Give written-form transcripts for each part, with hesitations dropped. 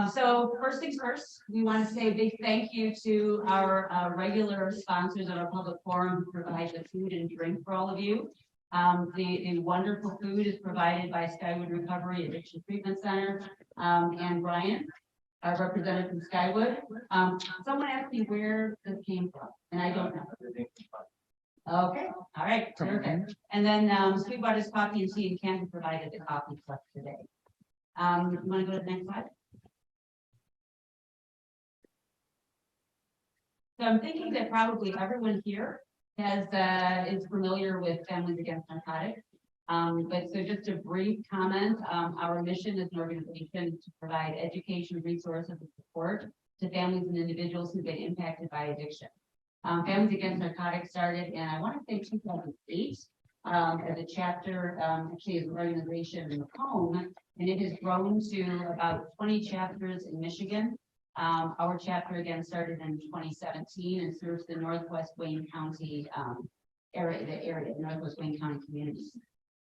So first things first, we want to say a big thank you to our regular sponsors of our public forum who provide the food and drink for all of you. The wonderful food is provided by Skywood Recovery Addiction Treatment Center, and Brian, our representative from Skywood. Someone asked me where this came from, and I don't know. Okay, all right, perfect. And then Sweetwater's Coffee and Tea in Canton provided the coffee for us today. You want to go to the next slide? So I'm thinking that probably everyone here has is familiar with Families Against Narcotics. But so just a brief comment, our mission as an organization is to provide education, resources, and support to families and individuals who've been impacted by addiction. Families Against Narcotics started in, I want to say 2008, as a chapter, actually as an organization in Macomb, and it has grown to about 20 chapters in Michigan. Our chapter again started in 2017 and serves the Northwest Wayne County area, Northwest Wayne County communities.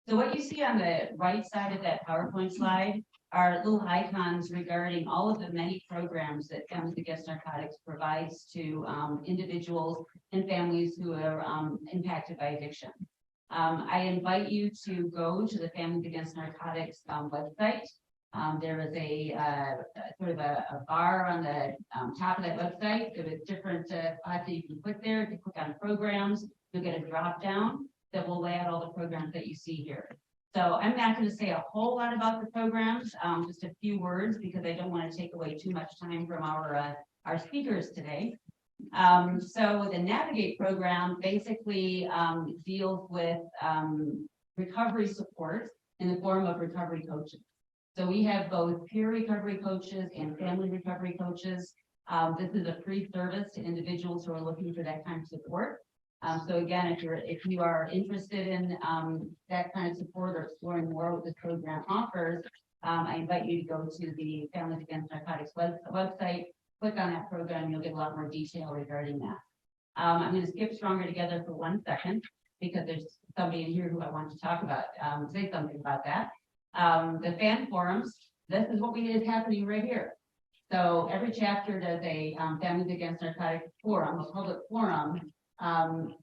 So what you see on the right side of that PowerPoint slide are little icons regarding all of the many programs that Families Against Narcotics provides to individuals and families who are impacted by addiction. I invite you to go to the Families Against Narcotics website. There is a sort of a bar on the top of that website. There is different spots that you can click there. If you click on programs, you'll get a drop down that will lay out all the programs that you see here. So I'm not going to say a whole lot about the programs, just a few words, because I don't want to take away too much time from our speakers today. So the Navigate program basically deals with recovery support in the form of recovery coaches. So we have both peer recovery coaches and family recovery coaches. This is a free service to individuals who are looking for that kind of support. So again, if you are interested in that kind of support or exploring more what this program offers, I invite you to go to the Families Against Narcotics website, click on that program, and you'll get a lot more detail regarding that. I'm going to skip Stronger Together for 1 second because there's somebody in here who I want to talk about, say something about that. The fan forums, this is what is happening right here. So every chapter does a Families Against Narcotics forum, a public forum,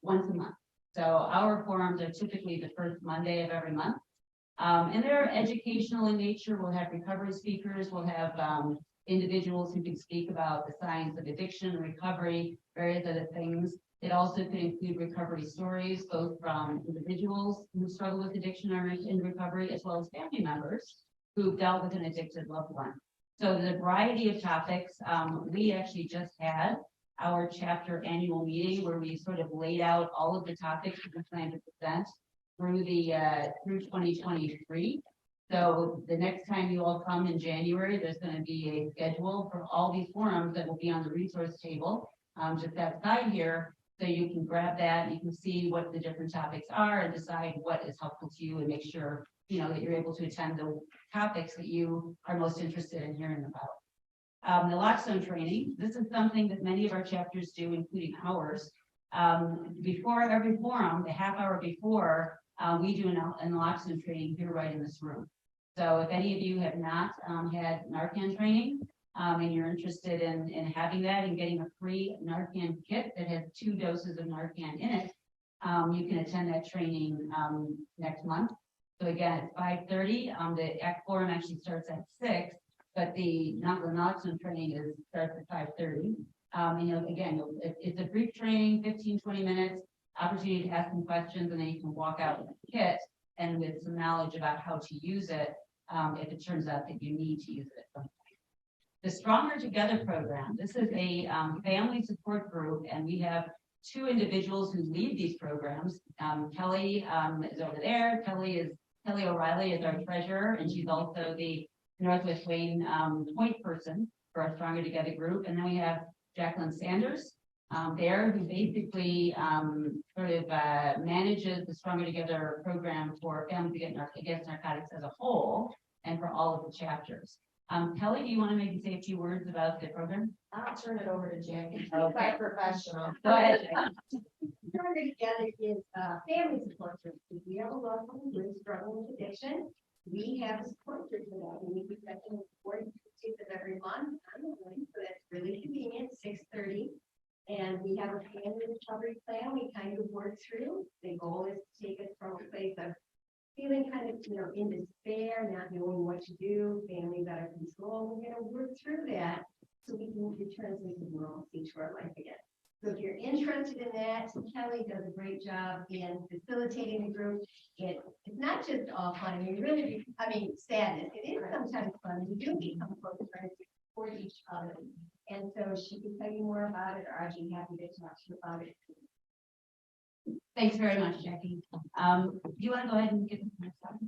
once a month. So our forums are typically the first Monday of every month. And they're educational in nature. We'll have recovery speakers. We'll have individuals who can speak about the science of addiction, recovery, various other things. It also could include recovery stories, both from individuals who struggle with addiction or in recovery, as well as family members who've dealt with an addicted loved one. So the variety of topics, we actually just had our chapter annual meeting where we sort of laid out all of the topics we plan to present through 2023. So the next time you all come in January, there's going to be a schedule for all these forums that will be on the resource table just outside here. So you can grab that and you can see what the different topics are and decide what is helpful to you and make sure, that you're able to attend the topics that you are most interested in hearing about. Naloxone training, this is something that many of our chapters do, including ours. Before every forum, the half hour before, we do an naloxone training here right in this room. So if any of you have not had Narcan training, and you're interested in having that and getting a free Narcan kit that has 2 doses of Narcan in it, you can attend that training next month. So again, it's 5:30. The ACT forum actually starts at 6, but the naloxone training starts at 5:30. It's a brief training, 15-20 minutes, opportunity to ask some questions, and then you can walk out with a kit and with some knowledge about how to use it if it turns out that you need to use it at some point. The Stronger Together program, this is a family support group, and we have 2 individuals who lead these programs. Kelly is over there. Kelly O'Reilly is our treasurer, and she's also the Northwest Wayne point person for our Stronger Together group. And then we have Jacqueline Sanders there, who basically manages the Stronger Together program for Families Against Narcotics as a whole and for all of the chapters. Kelly, do you want to maybe say a few words about the program? I'll turn it over to Jackie. Okay. Professional. Go ahead. Stronger Together is a family support group. If we have a loved one who is struggling with addiction, we have a support group for that. And we present them support Tuesdays every month online, so that's really convenient, 6:30. And we have a family recovery plan we kind of work through. The goal is to take us from a place of feeling kind of, in despair, not knowing what to do, families out of control. We're gonna work through that so we can return to normalcy to our life again. So if you're interested in that, Kelly does a great job in facilitating the group. It's not just all fun. Sadness. It is sometimes fun. We do become close friends for each other. And so she can tell you more about it, or I'd be happy to talk to you about it. Thanks very much, Jackie. Do you want to go ahead and get the next slide?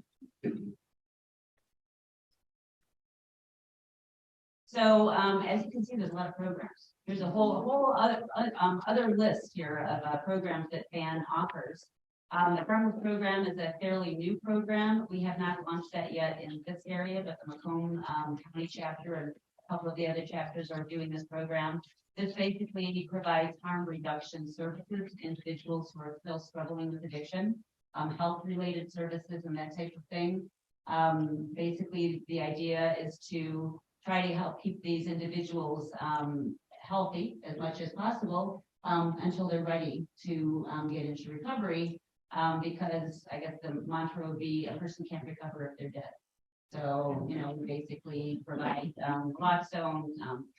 So, as you can see, there's a lot of programs. There's a whole other list here of programs that FAN offers. The Farmers program is a fairly new program. We have not launched that yet in this area, but the Macomb County chapter and a couple of the other chapters are doing this program. This basically provides harm reduction services to individuals who are still struggling with addiction, health-related services and that type of thing. Basically, the idea is to try to help keep these individuals healthy as much as possible until they're ready to get into recovery, because I guess the mantra would be a person can't recover if they're dead. So, we basically provide naloxone,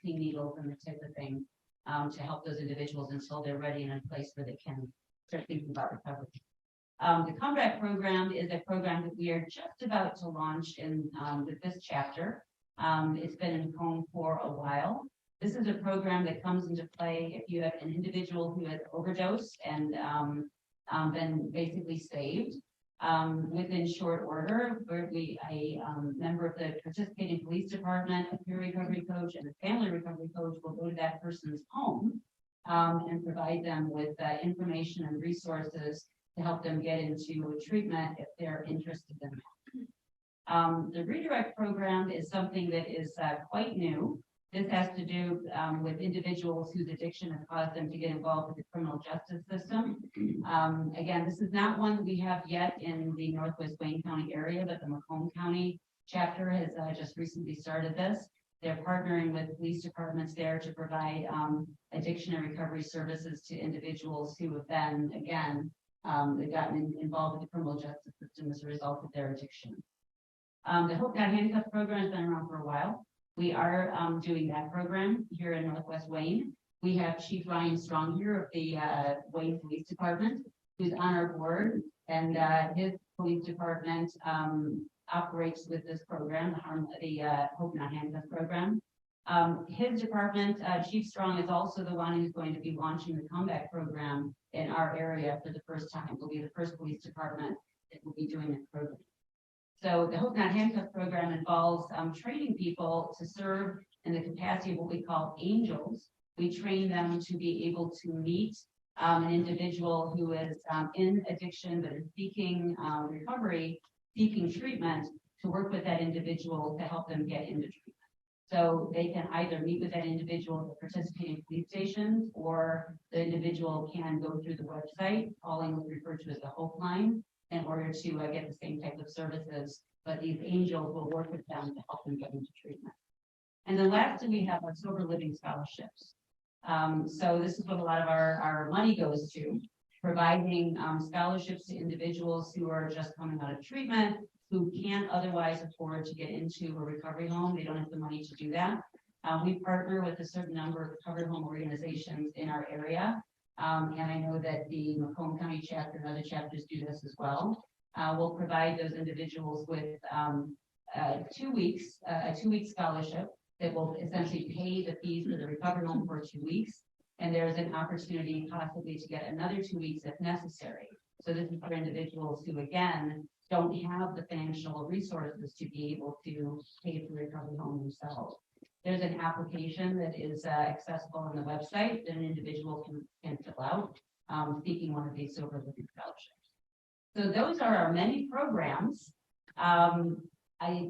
clean needles, and that type of thing to help those individuals until they're ready in a place where they can start thinking about recovery. The Comeback program is a program that we are just about to launch in with this chapter. It's been in Macomb for a while. This is a program that comes into play if you have an individual who has overdosed and been basically saved. Within short order, a member of the participating police department, a peer recovery coach, and a family recovery coach will go to that person's home and provide them with information and resources to help them get into treatment if they're interested in that. The Redirect program is something that is quite new. This has to do with individuals whose addiction has caused them to get involved with the criminal justice system. Again, this is not one that we have yet in the Northwest Wayne County area, but the Macomb County chapter has just recently started this. They're partnering with police departments there to provide addiction and recovery services to individuals who have been, again, they've gotten involved with the criminal justice system as a result of their addiction. The Hope Not Handcuffed program has been around for a while. We are doing that program here in Northwest Wayne. We have Chief Ryan Strong here of the Wayne Police Department, who's on our board, and his police department operates with this program, the Hope Not Handcuffed program. His department, Chief Strong, is also the one who's going to be launching the Comeback program in our area for the first time. We'll be the first police department that will be doing this program. So the Hope Not Handcuffed program involves training people to serve in the capacity of what we call angels. We train them to be able to meet an individual who is in addiction but is seeking recovery, seeking treatment, to work with that individual to help them get into treatment. So they can either meet with that individual at the participating police stations, or the individual can go through the website, calling what's referred to as the Hope Line, in order to get the same type of services, but these angels will work with them to help them get into treatment. And then lastly, we have our sober living scholarships. So this is what a lot of our money goes to, providing scholarships to individuals who are just coming out of treatment, who can't otherwise afford to get into a recovery home. They don't have the money to do that. We partner with a certain number of recovery home organizations in our area. And I know that the Macomb County chapter and other chapters do this as well. We'll provide those individuals with 2 weeks, a 2-week scholarship that will essentially pay the fees for the recovery home for 2 weeks. And there's an opportunity possibly to get another 2 weeks if necessary. So this is for individuals who, again, don't have the financial resources to be able to pay for the recovery home themselves. There's an application that is accessible on the website that an individual can fill out seeking one of these sober living scholarships. So those are our many programs. I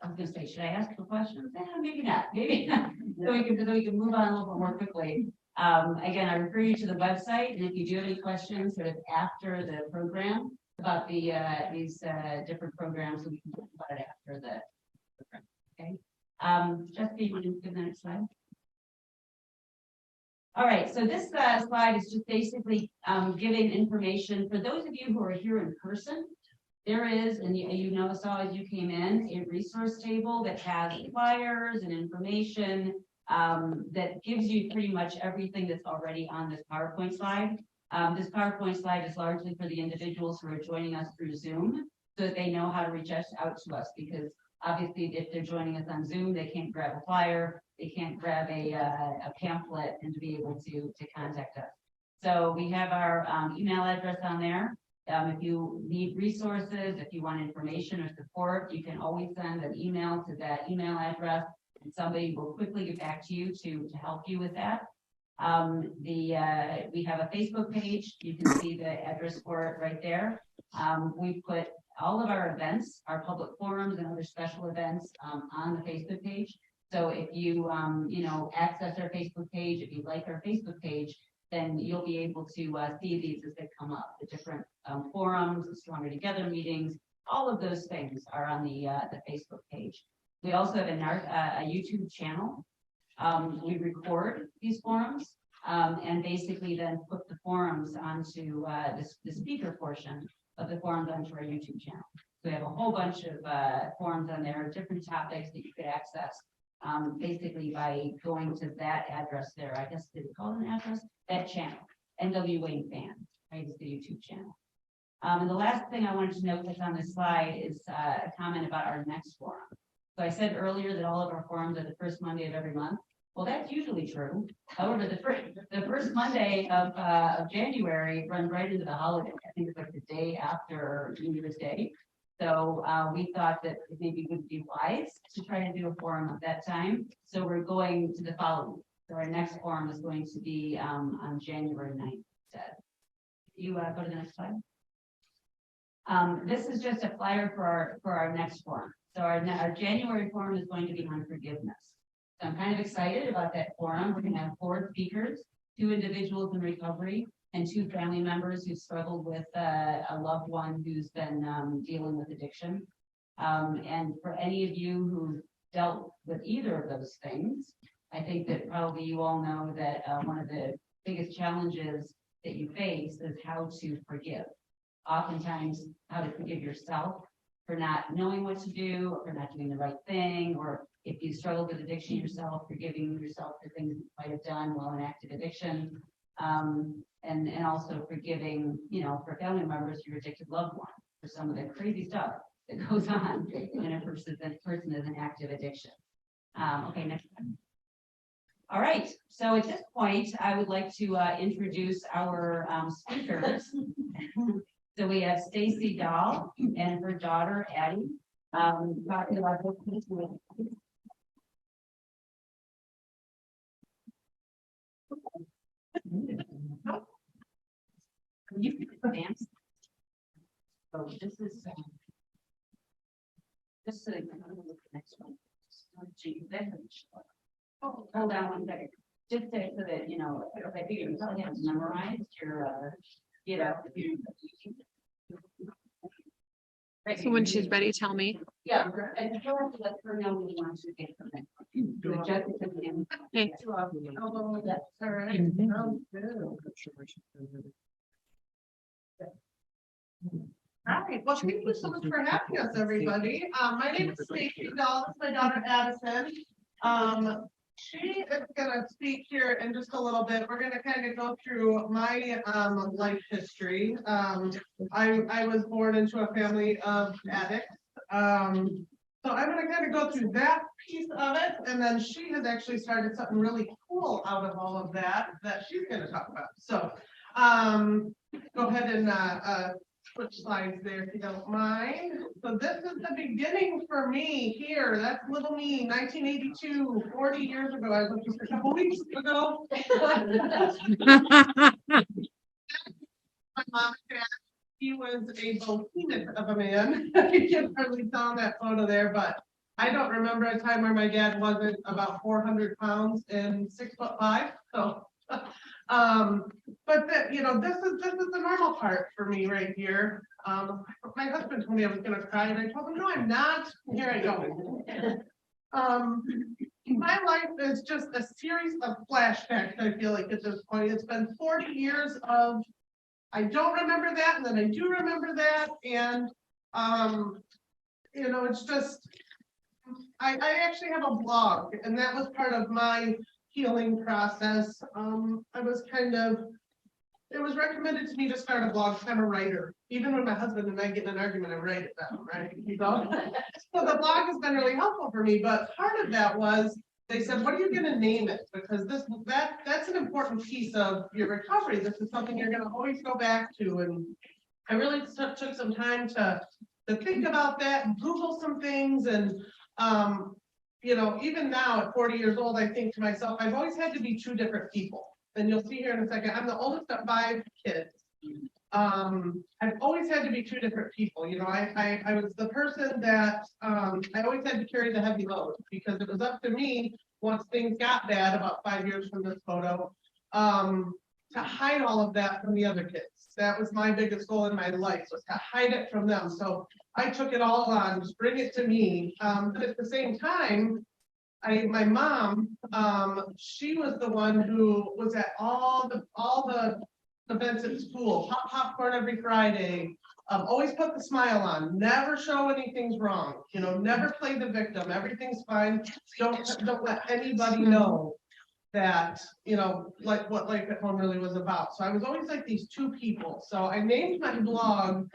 was going to say, should I ask for questions? Maybe not. Maybe not. so we can move on a little bit more quickly. Again, I refer you to the website, and if you do have any questions sort of after the program about the these different programs, so we can talk about it after the program. Okay. Jessica, you want to give the next slide? All right, so this slide is just basically giving information for those of you who are here in person. There is, and you saw as you came in, a resource table that has flyers and information that gives you pretty much everything that's already on this PowerPoint slide. This PowerPoint slide is largely for the individuals who are joining us through Zoom, so that they know how to reach out to us, because obviously if they're joining us on Zoom, they can't grab a flyer, they can't grab a pamphlet and to be able to contact us. So we have our email address on there. If you need resources, if you want information or support, you can always send an email to that email address, and somebody will quickly get back to you to help you with that. We have a Facebook page. You can see the address for it right there. We put all of our events, our public forums and other special events on the Facebook page. So if you, access our Facebook page, if you like our Facebook page, then you'll be able to see these as they come up. The different forums, the Stronger Together meetings, all of those things are on the Facebook page. We also have a YouTube channel. We record these forums and basically then put the forums onto the speaker portion of the forums onto our YouTube channel. So we have a whole bunch of forums on there, different topics that you could access basically by going to that address there. I guess, did it call it an address? That channel, NWA Fan, right, is the YouTube channel. And the last thing I wanted to note that's on this slide is a comment about our next forum. So I said earlier that all of our forums are the first Monday of every month. Well, that's usually true. However, the first Monday of January runs right into the holiday. I think it's like the day after New Year's Day. So we thought that it maybe would be wise to try to do a forum at that time. So we're going to the following. So our next forum is going to be on January 9th instead. If you go to the next slide. This is just a flyer for our next forum. So our January forum is going to be on forgiveness. So I'm kind of excited about that forum. We're going to have 4 speakers, 2 individuals in recovery, and 2 family members who struggled with a loved one who's been dealing with addiction. And for any of you who dealt with either of those things, I think that probably you all know that one of the biggest challenges that you face is how to forgive. Oftentimes, how to forgive yourself for not knowing what to do, or for not doing the right thing, or if you struggle with addiction yourself, forgiving yourself for things you might have done while in active addiction, and also forgiving, for family members, your addicted loved one, for some of the crazy stuff that goes on when a person is in active addiction. Okay, next one. All right, so at this point, I would like to introduce our speakers. So we have Stacy Dahl and her daughter Addie talking about book. You can advance. So this is just so that you can look at the next one. Oh, hold on one second. Just so that I figure you probably have memorized your Right. So when she's ready, tell me. Yeah, and I have to let her know when you want to get from there. So Jessica can- Hey. All right, well, thank you so much for having us, everybody. My name is Stacy Dahl, this is my daughter Addison. She is gonna speak here in just a little bit. We're gonna kind of go through my life history. I was born into a family of addicts. So I'm gonna kind of go through that piece of it, and then she has actually started something really cool out of all of that she's gonna talk about. So go ahead and switch slides there if you don't mind. So this is the beginning for me here. That's little me, 1982, 40 years ago. I was just a couple weeks ago. My mom and dad, he was a behemoth of a man. You can hardly tell in that photo there, but I don't remember a time where my dad wasn't about 400 pounds and 6'5". So but this is the normal part for me right here. My husband told me I was gonna cry, and I told him, no, I'm not. Here I go. My life is just a series of flashbacks, I feel like at this point. It's been 40 years of, I don't remember that, and then I do remember that, and, it's just, I actually have a blog, and that was part of my healing process. It was recommended to me to start a blog, 'cause I'm a writer. Even when my husband and I get in an argument, I write it down, right? So the blog has been really helpful for me, but part of that was, they said, what are you gonna name it? Because that's an important piece of your recovery. This is something you're gonna always go back to, and I really took some time to think about that, and Google some things, and, even now at 40 years old, I think to myself, I've always had to be two different people. And you'll see here in a second, I'm the oldest of 5 kids. I've always had to be two different people. I was the person that, I always had to carry the heavy load, because it was up to me, once things got bad, about 5 years from this photo, to hide all of that from the other kids. That was my biggest goal in my life, was to hide it from them. So I took it all on, just bring it to me. But at the same time, my mom, she was the one who was at all the events at school, pop popcorn every Friday, always put the smile on, never show anything's wrong, never play the victim, everything's fine. Don't let anybody know that, like what life at home really was about. So I was always like these two people. So I named my blog,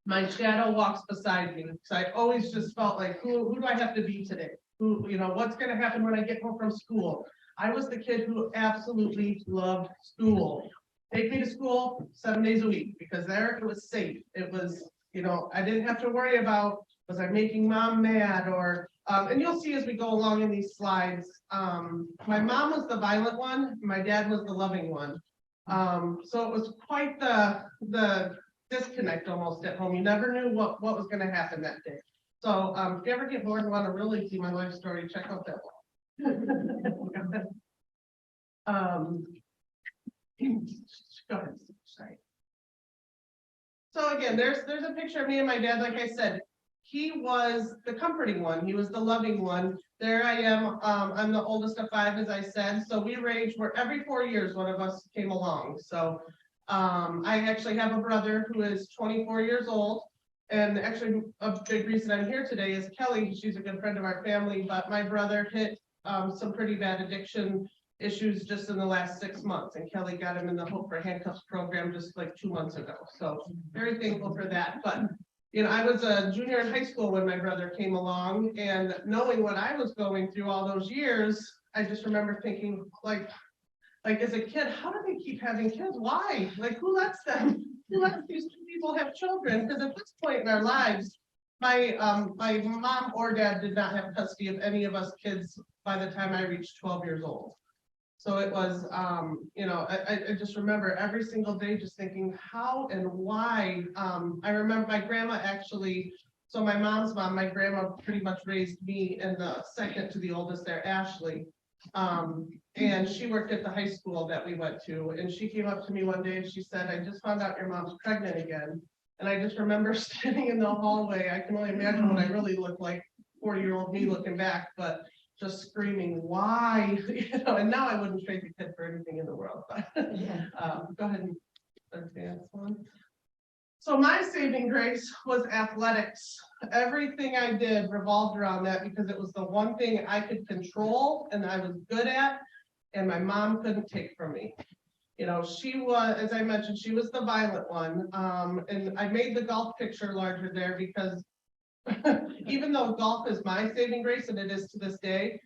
My Shadow Walks Beside Me. So I always just felt like, who do I have to be today? What's going to happen when I get home from school? I was the kid who absolutely loved school. Take me to school 7 days a week, because there it was safe. It was, I didn't have to worry about, was I making mom mad, or, and you'll see as we go along in these slides, my mom was the violent one, my dad was the loving one. So it was quite the disconnect almost at home. You never knew what was going to happen that day. So if you ever get bored and want to really see my life story, check out that one. Go ahead. Sorry. So again, there's a picture of me and my dad. Like I said, he was the comforting one. He was the loving one. There I am. I'm the oldest of 5, as I said. So we ranged where every 4 years one of us came along. So I actually have a brother who is 24 years old. And actually, a big reason I'm here today is Kelly. She's a good friend of our family, but my brother hit some pretty bad addiction issues just in the last 6 months. And Kelly got him in the Hope for Handcuffs program just like 2 months ago. So very thankful for that. But, I was a junior in high school when my brother came along, and knowing what I was going through all those years, I just remember thinking, like as a kid, how do they keep having kids? Why? Like, who lets them? Who lets these two people have children? Because at this point in our lives, my mom or dad did not have custody of any of us kids by the time I reached 12 years old. So it was, I just remember every single day just thinking how and why. I remember my grandma actually, so my mom's mom, my grandma pretty much raised me and the second to the oldest there, Ashley. And she worked at the high school that we went to, and she came up to me one day and she said, I just found out your mom's pregnant again. And I just remember standing in the hallway. I can only imagine what I really looked like, 40-year-old me looking back, but just screaming, why? And now I wouldn't trade the kid for anything in the world. But go ahead and advance one. So my saving grace was athletics. Everything I did revolved around that, because it was the one thing I could control and I was good at, and my mom couldn't take from me. She was, as I mentioned, she was the violent one. And I made the golf picture larger there because even though golf is my saving grace, and it is to this day,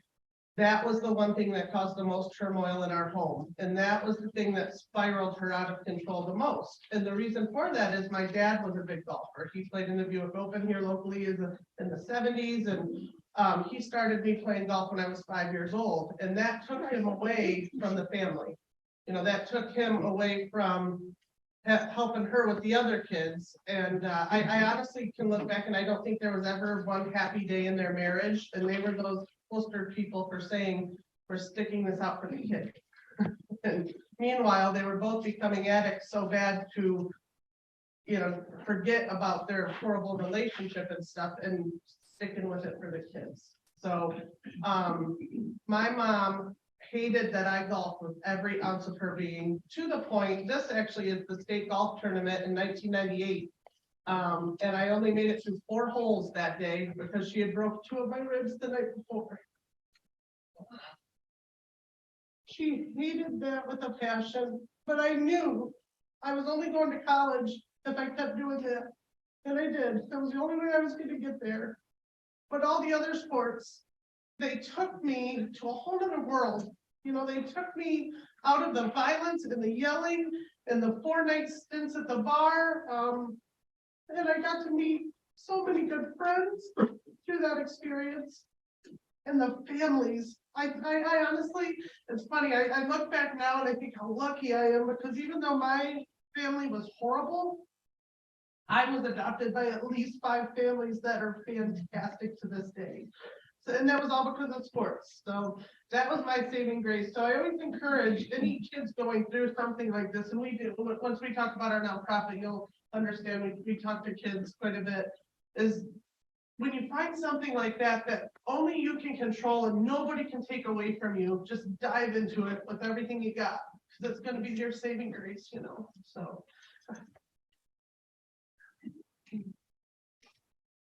that was the one thing that caused the most turmoil in our home. And that was the thing that spiraled her out of control the most. And the reason for that is my dad was a big golfer. He played in the Buick Open here locally in the 70s. And he started me playing golf when I was 5 years old. And that took him away from the family. That took him away from helping her with the other kids. And I honestly can look back, and I don't think there was ever one happy day in their marriage. And they were those poster people for saying, we're sticking this out for the kid. And meanwhile, they were both becoming addicts so bad to, forget about their horrible relationship and stuff, and sticking with it for the kids. So, my mom hated that I golfed with every ounce of her being, to the point, this actually is the state golf tournament in 1998. And I only made it through 4 holes that day because she had broke 2 of my ribs the night before. She hated that with a passion, but I knew I was only going to college if I kept doing that. And I did. That was the only way I was gonna get there. But all the other sports, they took me to a whole other world. You know, they took me out of the violence and the yelling and the 4-night stints at the bar. And I got to meet so many good friends through that experience. And the families, I honestly, it's funny, I look back now and I think how lucky I am, because even though my family was horrible, I was adopted by at least 5 families that are fantastic to this day. So, and that was all because of sports. So that was my saving grace. So I always encourage any kids going through something like this, and we do, once we talk about our nonprofit, you'll understand, we talk to kids quite a bit, is when you find something like that, that only you can control and nobody can take away from you, just dive into it with everything you got, because it's going to be your saving grace, you know, so.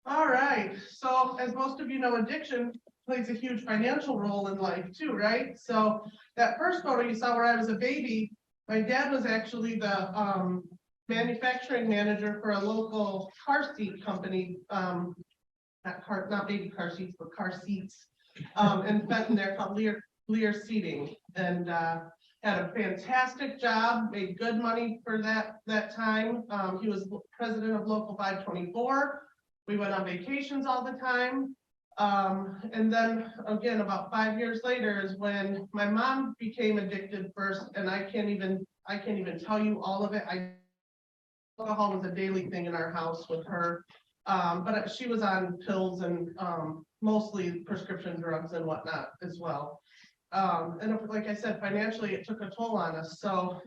All right, so as most of you know, addiction plays a huge financial role in life too, right? So that first photo you saw where I was a baby, my dad was actually the manufacturing manager for a local car seat company, not baby car seats, but car seats, in Fenton there called Lear Seating, and had a fantastic job, made good money for that time. He was president of Local 524. We went on vacations all the time. And then again, about 5 years later is when my mom became addicted first, and I can't even tell you all of it. Alcohol was a daily thing in our house with her. But she was on pills and mostly prescription drugs and whatnot as well. And like I said, financially, it took a toll on us. So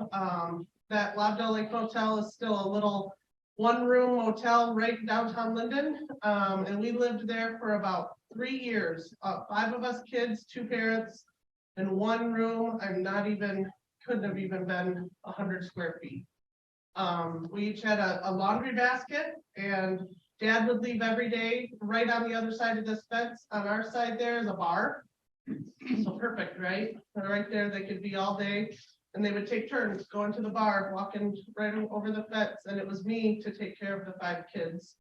that Lobdell Lake Hotel is still a little 1-room motel right downtown Linden. And we lived there for about 3 years. 5 of us kids, 2 parents, in 1 room. Couldn't have even been 100 square feet. We each had a laundry basket, and Dad would leave every day. Right on the other side of this fence, on our side there is a bar. So perfect, right? So right there, they could be all day, and they would take turns going to the bar, walking right over the fence, and it was me to take care of the 5 kids.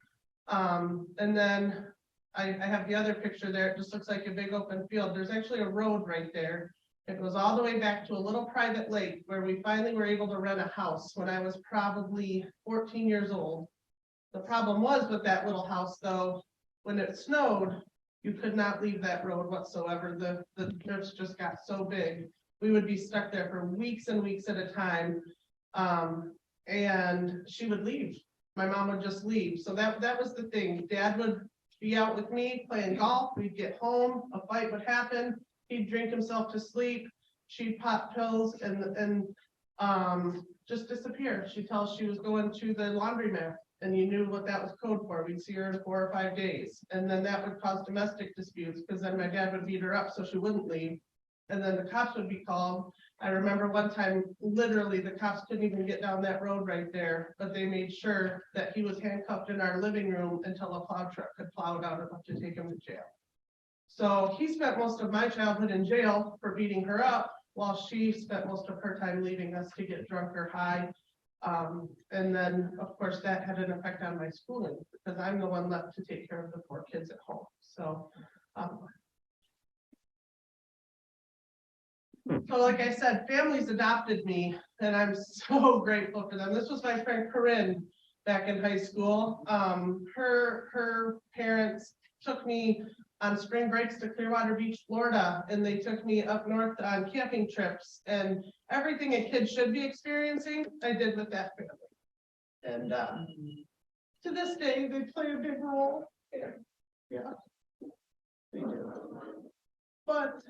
And then I have the other picture there. It just looks like a big open field. There's actually a road right there. It goes all the way back to a little private lake where we finally were able to rent a house when I was probably 14 years old. The problem was with that little house, though, when it snowed, you could not leave that road whatsoever. The drifts just got so big. We would be stuck there for weeks and weeks at a time. And she would leave. My mom would just leave. So that was the thing. Dad would be out with me playing golf. We'd get home, a fight would happen. He'd drink himself to sleep. She'd pop pills and just disappear. She'd tell us she was going to the laundromat, and you knew what that was code for. We'd see her in 4 or 5 days. And then that would cause domestic disputes, because then my dad would beat her up so she wouldn't leave. And then the cops would be called. I remember one time, literally, the cops couldn't even get down that road right there, but they made sure that he was handcuffed in our living room until a plow truck could plow it out enough to take him to jail. So he spent most of my childhood in jail for beating her up, while she spent most of her time leaving us to get drunk or high. And then, of course, that had an effect on my schooling, because I'm the one left to take care of the 4 kids at home. So, like I said, families adopted me, and I'm so grateful for them. This was my friend Corinne back in high school. Her parents took me on spring breaks to Clearwater Beach, Florida, and they took me up north on camping trips, and everything a kid should be experiencing, I did with that family. And to this day, they play a big role. Yeah, they do. But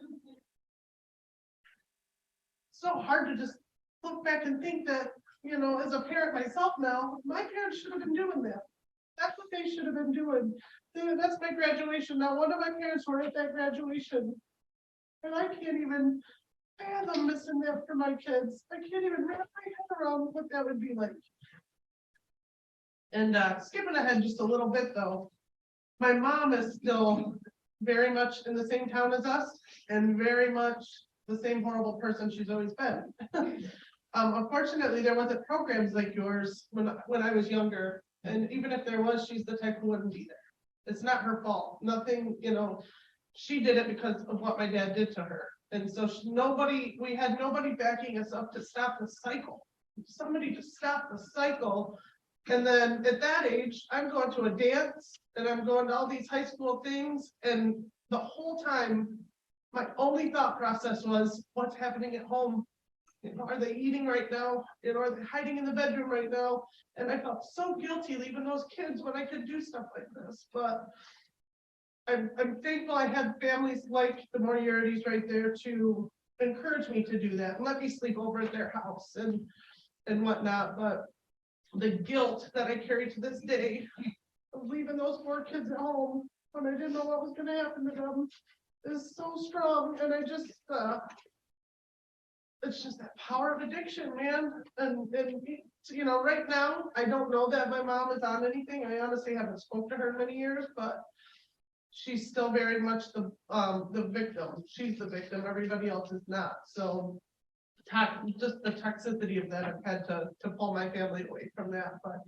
so hard to just look back and think that, you know, as a parent myself now, my parents should have been doing that. That's what they should have been doing. That's my graduation. Now, one of my parents were at that graduation. And I can't even fathom missing that for my kids. I can't even wrap my head around what that would be like. And skipping ahead just a little bit though, my mom is still very much in the same town as us and very much the same horrible person she's always been. Unfortunately, there wasn't programs like yours when I was younger. And even if there was, she's the type who wouldn't be there. It's not her fault. Nothing, she did it because of what my dad did to her. And so we had nobody backing us up to stop the cycle. Somebody to stop the cycle. And then at that age, I'm going to a dance and I'm going to all these high school things. And the whole time, my only thought process was, what's happening at home? Are they eating right now? Are they hiding in the bedroom right now? And I felt so guilty leaving those kids when I could do stuff like this. But I'm thankful I had families like the Moriartys right there to encourage me to do that and let me sleep over at their house and whatnot. But the guilt that I carry to this day of leaving those poor kids at home when I didn't know what was going to happen to them is so strong. And I just, it's just that power of addiction, man. And right now, I don't know that my mom is on anything. I honestly haven't spoken to her in many years, but she's still very much the victim. She's the victim. Everybody else is not. So just the toxicity of that, I've had to pull my family away from that. But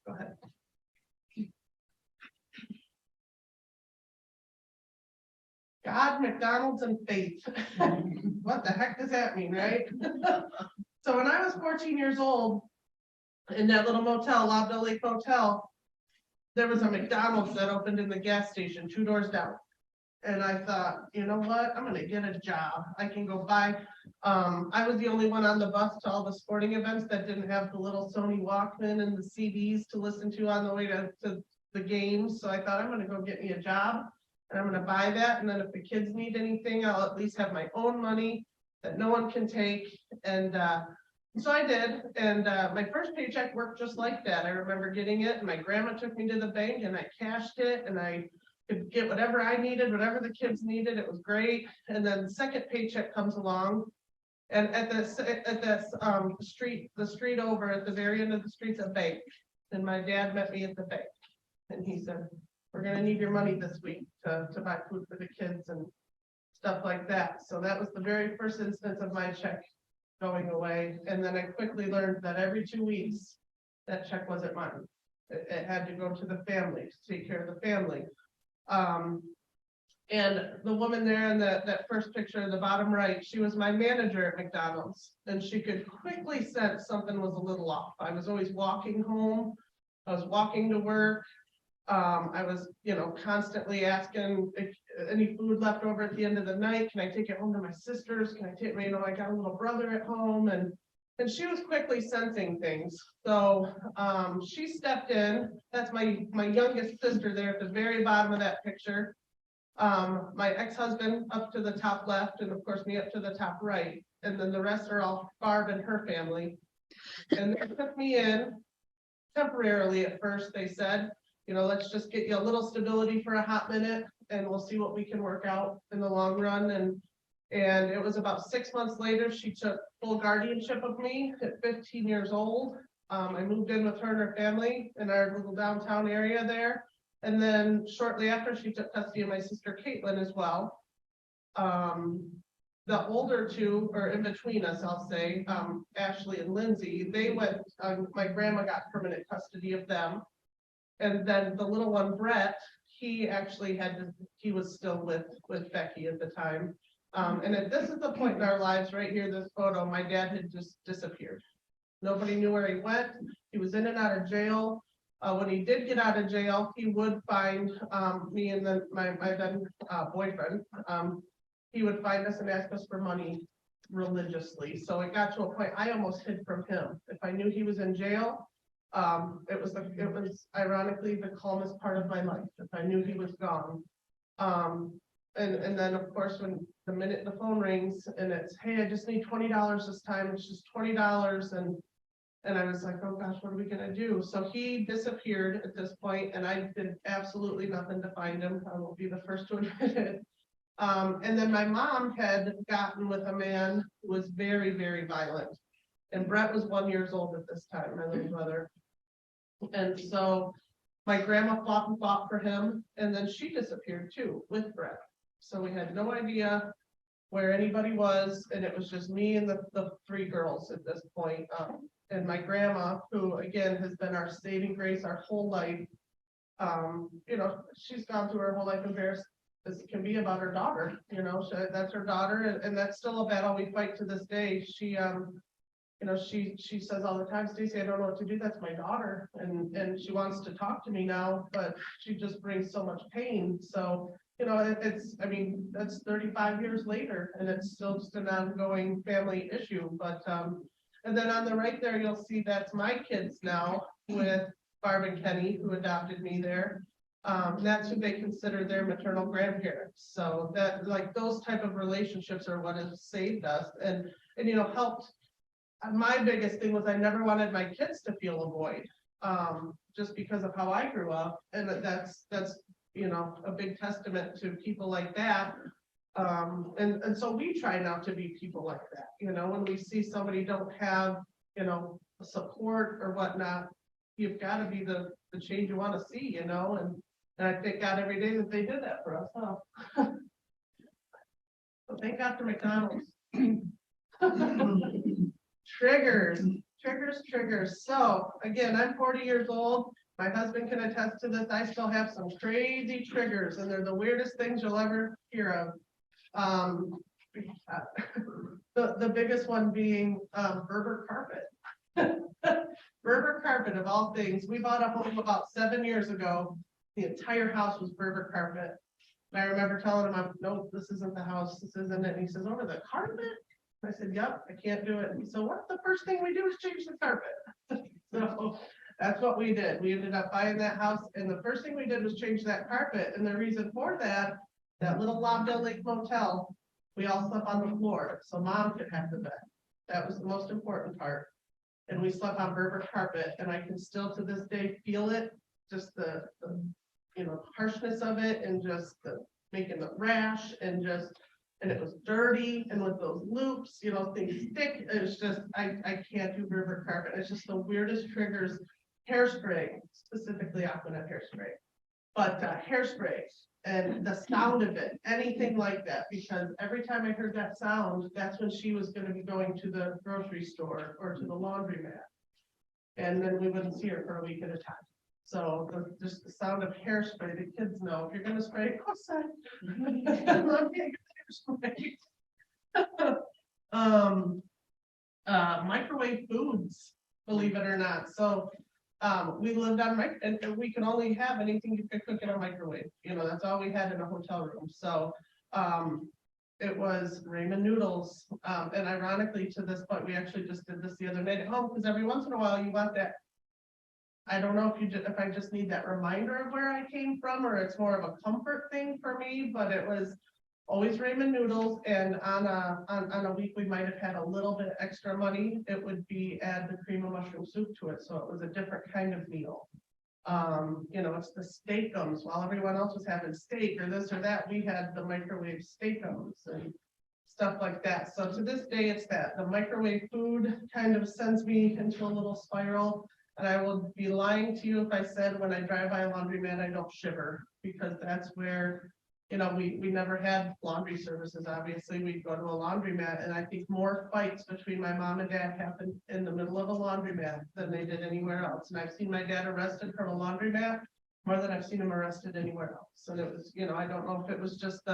go ahead. God, McDonald's, and faith. What the heck does that mean, right? So when I was 14 years old, in that little motel, Lobdell Lake Hotel, there was a McDonald's that opened in the gas station 2 doors down. And I thought, you know what, I'm gonna get a job. I can go buy. I was the only one on the bus to all the sporting events that didn't have the little Sony Walkman and the CDs to listen to on the way to the games. So I thought, I'm gonna go get me a job and I'm gonna buy that. And then if the kids need anything, I'll at least have my own money that no one can take. And so I did. And my first paycheck worked just like that. I remember getting it and my grandma took me to the bank and I cashed it and I could get whatever I needed, whatever the kids needed. It was great. And then the second paycheck comes along, and at the street over at the very end of the street's a bank. And my dad met me at the bank, and he said, "We're gonna need your money this week to buy food for the kids and stuff like that." So that was the very first instance of my check going away. And then I quickly learned that every 2 weeks, that check wasn't mine. It had to go to the family to take care of the family. And the woman there in that first picture in the bottom right, she was my manager at McDonald's, and she could quickly sense something was a little off. I was always walking home. I was walking to work. I was, constantly asking if any food left over at the end of the night. Can I take it home to my sisters? Can I take, I got a little brother at home, and she was quickly sensing things. So she stepped in. That's my youngest sister there at the very bottom of that picture. My ex-husband up to the top left, and of course me up to the top right. And then the rest are all Barb and her family. And they took me in temporarily at first. They said, let's just get you a little stability for a hot minute and we'll see what we can work out in the long run. And it was about 6 months later, she took full guardianship of me at 15 years old. I moved in with her and her family in our little downtown area there. And then shortly after, she took custody of my sister Caitlin as well. The older two, or in between us, I'll say, Ashley and Lindsay, they went, my grandma got permanent custody of them. And then the little one, Brett, he actually he was still with Becky at the time. And this is the point in our lives right here, this photo, my dad had just disappeared. Nobody knew where he went. He was in and out of jail. When he did get out of jail, he would find me and then my then boyfriend. He would find us and ask us for money religiously. So it got to a point I almost hid from him. If I knew he was in jail, it was ironically the calmest part of my life. If I knew he was gone. And then of course, when the minute the phone rings and it's, hey, I just need $20 this time, it's just $20. And And I was like, oh gosh, what are we gonna do? So he disappeared at this point, and I did absolutely nothing to find him. I will be the first to admit it. And then my mom had gotten with a man who was very, very violent. And Brett was 1 year old at this time, my little brother. And so my grandma fought and fought for him, and then she disappeared too with Brett. So we had no idea where anybody was, and it was just me and the three girls at this point. And my grandma, who again has been our saving grace our whole life. You know, she's gone through her whole life embarrassed as it can be about her daughter, you know, that's her daughter, and that's still a battle we fight to this day. She, you know, she says all the time, Stacy, I don't know what to do, that's my daughter, and she wants to talk to me now, but she just brings so much pain. So, you know, it's, I mean, that's 35 years later, and it's still just an ongoing family issue, but, and then on the right there, you'll see that's my kids now with Barb and Kenny, who adopted me there. That's who they consider their maternal grandparents. So that, like, those type of relationships are what has saved us and, you know, helped. My biggest thing was I never wanted my kids to feel a void, just because of how I grew up. And that's, you know, a big testament to people like that. And so we try not to be people like that, you know, when we see somebody don't have, you know, support or whatnot, you've got to be the change you want to see, you know, and I thank God every day that they did that for us, huh? So thank God for McDonald's. Triggers. So again, I'm 40 years old. My husband can attest to this. I still have some crazy triggers, and they're the weirdest things you'll ever hear of. The biggest one being Berber carpet. Berber carpet of all things. We bought a home about 7 years ago. The entire house was Berber carpet. And I remember telling him, no, this isn't the house. This isn't it. And he says, over the carpet? I said, yep, I can't do it. And he said, what? The first thing we do is change the carpet. So that's what we did. We ended up buying that house, and the first thing we did was change that carpet. And the reason for that, that little Lobdell Lake Motel, we all slept on the floor, so mom could have the bed. That was the most important part. And we slept on Berber carpet, and I can still to this day feel it, just the you know, harshness of it, and just the making the rash, and it was dirty, and with those loops, you know, things stick. It was just, I can't do Berber carpet. It's just the weirdest triggers. Hairspray, specifically Aquanet hairspray, but hairspray and the sound of it, anything like that, because every time I heard that sound, that's when she was going to be going to the grocery store or to the laundromat, and then we wouldn't see her for a week at a time. So just the sound of hairspray, the kids know if you're going to spray, go outside. Microwave foods, believe it or not. So we lived on and we can only have anything you could cook in a microwave. You know, that's all we had in a hotel room. So it was ramen noodles. And ironically, to this point, we actually just did this the other night at home, because every once in a while you want that. I don't know if I just need that reminder of where I came from, or it's more of a comfort thing for me, but it was always ramen noodles. And on a week we might have had a little bit extra money, it would be add the cream of mushroom soup to it. So it was a different kind of meal. You know, it's the steakums. While everyone else was having steak or this or that, we had the microwave steakums and stuff like that. So to this day, it's that the microwave food kind of sends me into a little spiral. And I will be lying to you if I said when I drive by a laundromat, I don't shiver, because that's where, you know, we never had laundry services. Obviously, we'd go to a laundromat, and I think more fights between my mom and dad happened in the middle of a laundromat than they did anywhere else. And I've seen my dad arrested from a laundromat more than I've seen him arrested anywhere else. And it was, you know, I don't know if it was just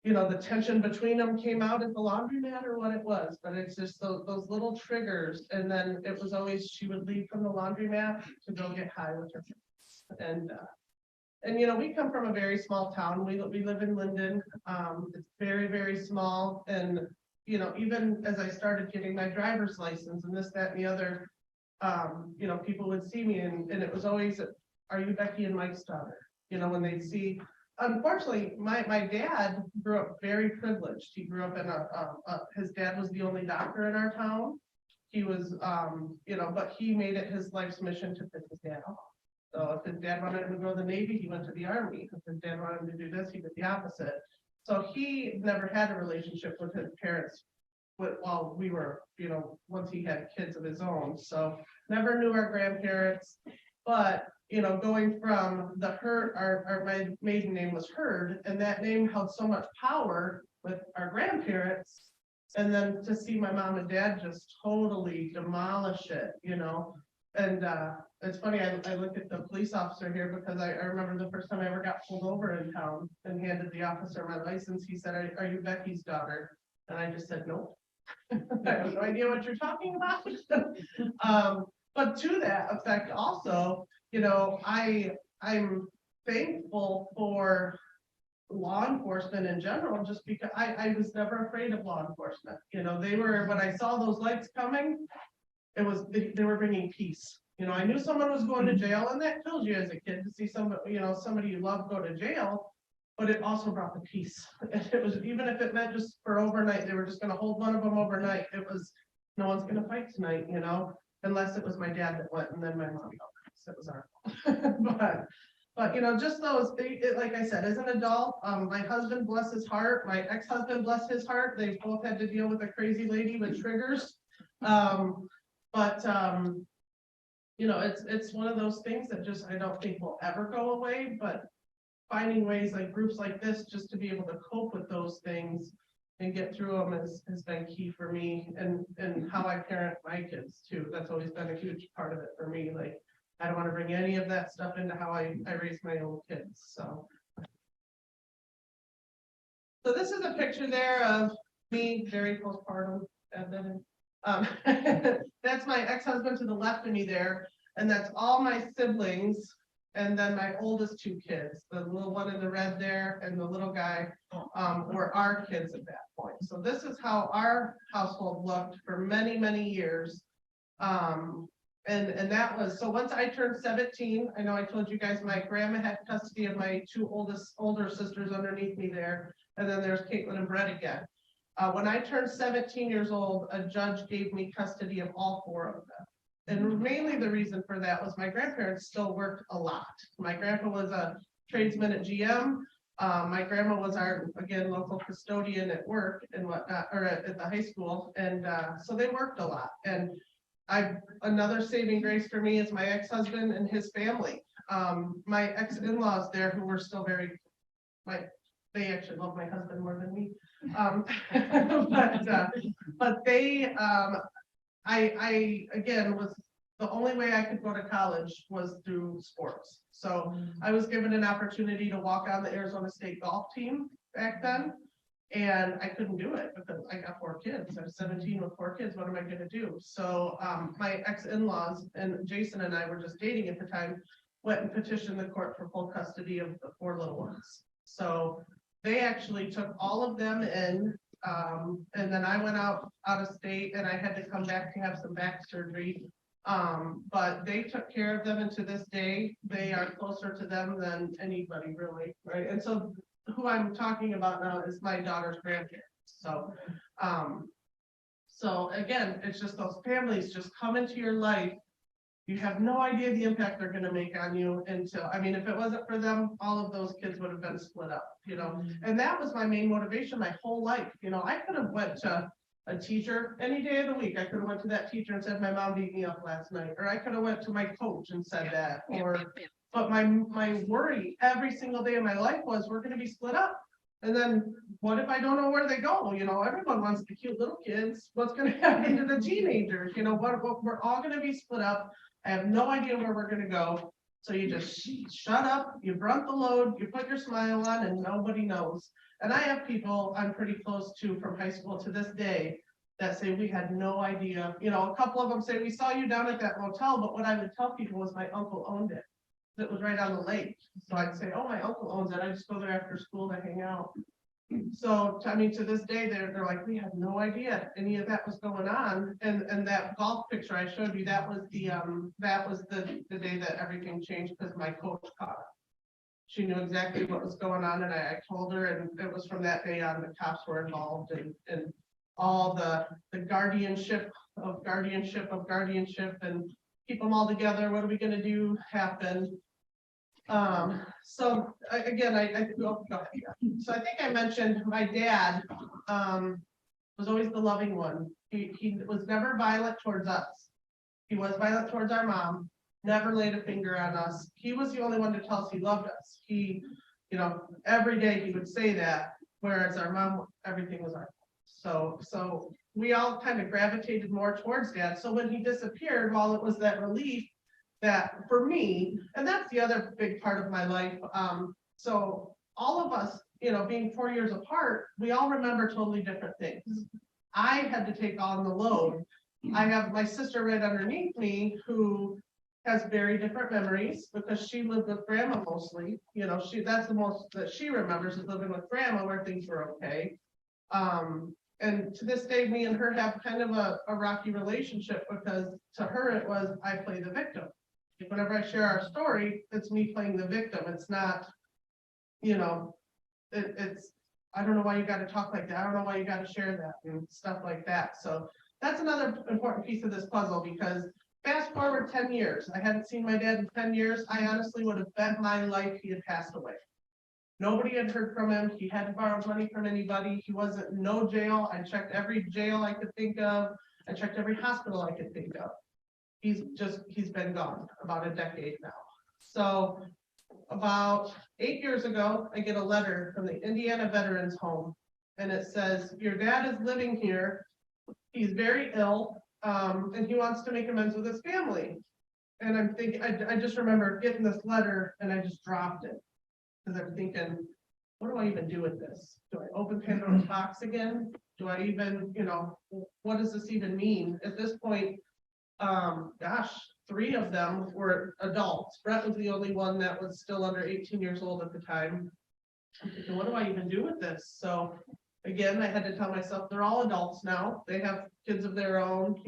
you know, the tension between them came out at the laundromat or what it was, but it's just those little triggers. And then it was always, she would leave from the laundromat to go get high with her friends. And you know, we come from a very small town. We live in Linden. It's very, very small. And you know, even as I started getting my driver's license and this, that, and the other, you know, people would see me, and it was always, are you Becky and Mike's daughter? You know, when they'd see. Unfortunately, my dad grew up very privileged. He grew up in his dad was the only doctor in our town. he was, but he made it his life's mission to piss his dad off. So if his dad wanted him to go to the Navy, he went to the Army. If his dad wanted him to do this, he did the opposite. So he never had a relationship with his parents while we were, once he had kids of his own. So never knew our grandparents. But, going from the Hurd, my maiden name was Hurd, and that name held so much power with our grandparents. And then to see my mom and dad just totally demolish it, And it's funny, I look at the police officer here because I remember the first time I ever got pulled over in town and handed the officer my license. He said, are you Becky's daughter? And I just said, nope. I have no idea what you're talking about. But to that effect also, I'm thankful for law enforcement in general, just because I was never afraid of law enforcement. They were, when I saw those lights coming, it was, they were bringing peace. I knew someone was going to jail, and that kills you as a kid to see somebody, somebody you love go to jail, but it also brought the peace. It was, even if it meant just for overnight, they were just gonna hold one of them overnight. It was, no one's gonna fight tonight, unless it was my dad that went, and then my mom, so it was our fault. But just those, like I said, as an adult, my husband, bless his heart, my ex-husband, bless his heart, they both had to deal with a crazy lady with triggers. It's one of those things that just, I don't think will ever go away, but finding ways like groups like this, just to be able to cope with those things and get through them has been key for me, and how I parent my kids too. That's always been a huge part of it for me. Like, I don't want to bring any of that stuff into how I raise my own kids. So this is a picture there of me, very postpartum, and then that's my ex-husband to the left of me there, and that's all my siblings, and then my oldest two kids, the little one in the red there and the little guy, were our kids at that point. So this is how our household looked for many, many years. And that was, so once I turned 17, I know I told you guys my grandma had custody of my two older sisters underneath me there, and then there's Caitlin and Brett again. When I turned 17 years old, a judge gave me custody of all four of them. And mainly the reason for that was my grandparents still worked a lot. My grandpa was a tradesman at GM. My grandma was our, again, local custodian at work and whatnot, or at the high school. And so they worked a lot. And another saving grace for me is my ex-husband and his family. My ex-in-laws there who were still they actually love my husband more than me. But they, I again was the only way I could go to college was through sports. So I was given an opportunity to walk on the Arizona State golf team back then, and I couldn't do it because I got 4 kids. I was 17 with 4 kids. What am I going to do? So my ex-in-laws and Jason and I were just dating at the time, went and petitioned the court for full custody of the 4 little ones. So they actually took all of them in, and then I went out of state, and I had to come back to have some back surgery. But they took care of them, and to this day, they are closer to them than anybody really, right? And so who I'm talking about now is my daughter's grandparents. So, so again, it's just those families just come into your life. You have no idea the impact they're going to make on you until, I mean, if it wasn't for them, all of those kids would have been split up, and that was my main motivation my whole life. I could have went to a teacher any day of the week. I could have went to that teacher and said, my mom beat me up last night, or I could have went to my coach and said that, but my worry every single day of my life was we're going to be split up. And then what if I don't know where they go? Everyone wants the cute little kids. What's going to happen to the teenagers? What we're all going to be split up. I have no idea where we're going to go. So you just shut up, you brunt the load, you put your smile on, and nobody knows. And I have people I'm pretty close to from high school to this day that say we had no idea. A couple of them say we saw you down at that motel, but what I would tell people was my uncle owned it. It was right on the lake. So I'd say, oh, my uncle owns it. I just go there after school to hang out. So, I mean, to this day, they're like, we had no idea any of that was going on. And that golf picture I showed you, that was the day that everything changed because my coach caught it. She knew exactly what was going on, and I told her, and it was from that day on the cops were involved, and all the guardianship and keep them all together. What are we gonna do happen? So again, oh, go ahead, yeah. So I think I mentioned my dad, was always the loving one. He was never violent towards us. He was violent towards our mom, never laid a finger on us. He was the only one to tell us he loved us. He, every day he would say that, whereas our mom, everything was our fault. So we all kind of gravitated more towards dad. So when he disappeared, while it was that relief that for me, and that's the other big part of my life. So all of us, being 4 years apart, we all remember totally different things. I had to take on the load. I have my sister right underneath me who has very different memories because she lived with grandma mostly. That's the most that she remembers is living with grandma where things were okay. And to this day, me and her have kind of a rocky relationship because to her it was I play the victim. Whenever I share our story, it's me playing the victim. It's not, it's I don't know why you got to talk like that. I don't know why you got to share that and stuff like that. So that's another important piece of this puzzle because fast forward 10 years, I hadn't seen my dad in 10 years. I honestly would have bet my life he had passed away. Nobody had heard from him. He hadn't borrowed money from anybody. He wasn't in no jail. I checked every jail I could think of. I checked every hospital I could think of. He's been gone about a decade now. So about 8 years ago, I get a letter from the Indiana Veterans Home, and it says, your dad is living here. He's very ill, and he wants to make amends with his family. And I'm thinking, I just remember getting this letter and I just dropped it. Because I'm thinking, what do I even do with this? Do I open Pandora's box again? Do I even, what does this even mean? At this point, gosh, 3 of them were adults. Brett was the only one that was still under 18 years old at the time. I'm thinking, what do I even do with this? So again, I had to tell myself they're all adults now. They have kids of their own,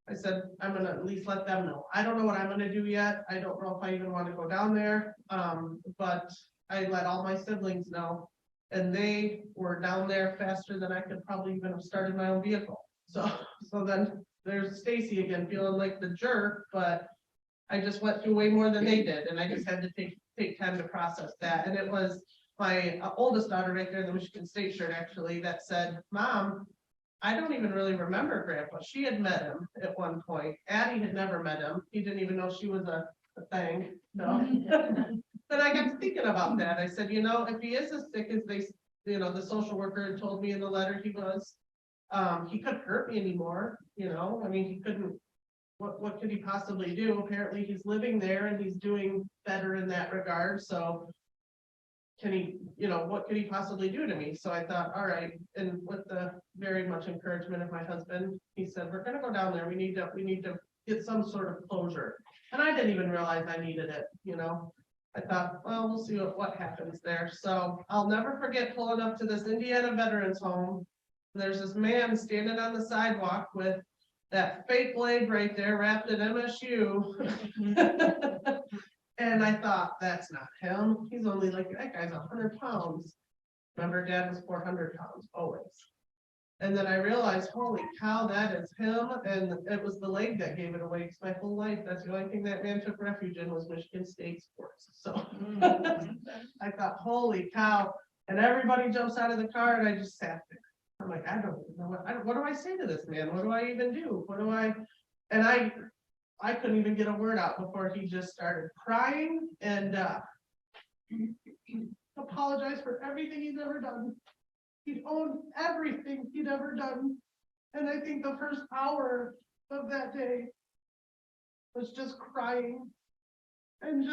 I said, I'm gonna at least let them know. I don't know what I'm gonna do yet. I don't know if I even want to go down there. But I let all my siblings know, and they were down there faster than I could probably even have started my own vehicle. So then there's Stacy again, feeling like the jerk, but I just went through way more than they did, and I just had to take time to process that. And it was my oldest daughter right there in the Michigan State shirt, actually, that said, Mom, I don't even really remember Grandpa. She had met him at one point. Addie had never met him. He didn't even know she was a thing. No. But I got thinking about that. I said, if he is as sick as they, the social worker had told me in the letter he was, he couldn't hurt me anymore. I mean, he couldn't, what could he possibly do? Apparently he's living there and he's doing better in that regard. So can he, what could he possibly do to me? So I thought, all right. And with the very much encouragement of my husband, he said, we're going to go down there. We need to get some sort of closure. And I didn't even realize I needed it. I thought, well, we'll see what happens there. So I'll never forget pulling up to this Indiana Veterans Home. There's this man standing on the sidewalk with that fake leg right there wrapped in MSU. And I thought, that's not him. He's only like, that guy's 100 pounds. Remember, Dad was 400 pounds, always. And then I realized, holy cow, that is him. And it was the leg that gave it away. Because my whole life, that's the only thing that man took refuge in was Michigan State sports. So I thought, holy cow. And everybody jumps out of the car and I just sat there. I'm like, I don't know what do I say to this man? What do I even do? And I couldn't even get a word out before he just started crying and apologized for everything he's ever done. He'd owned everything he'd ever done. And I think the first hour of that day was just crying and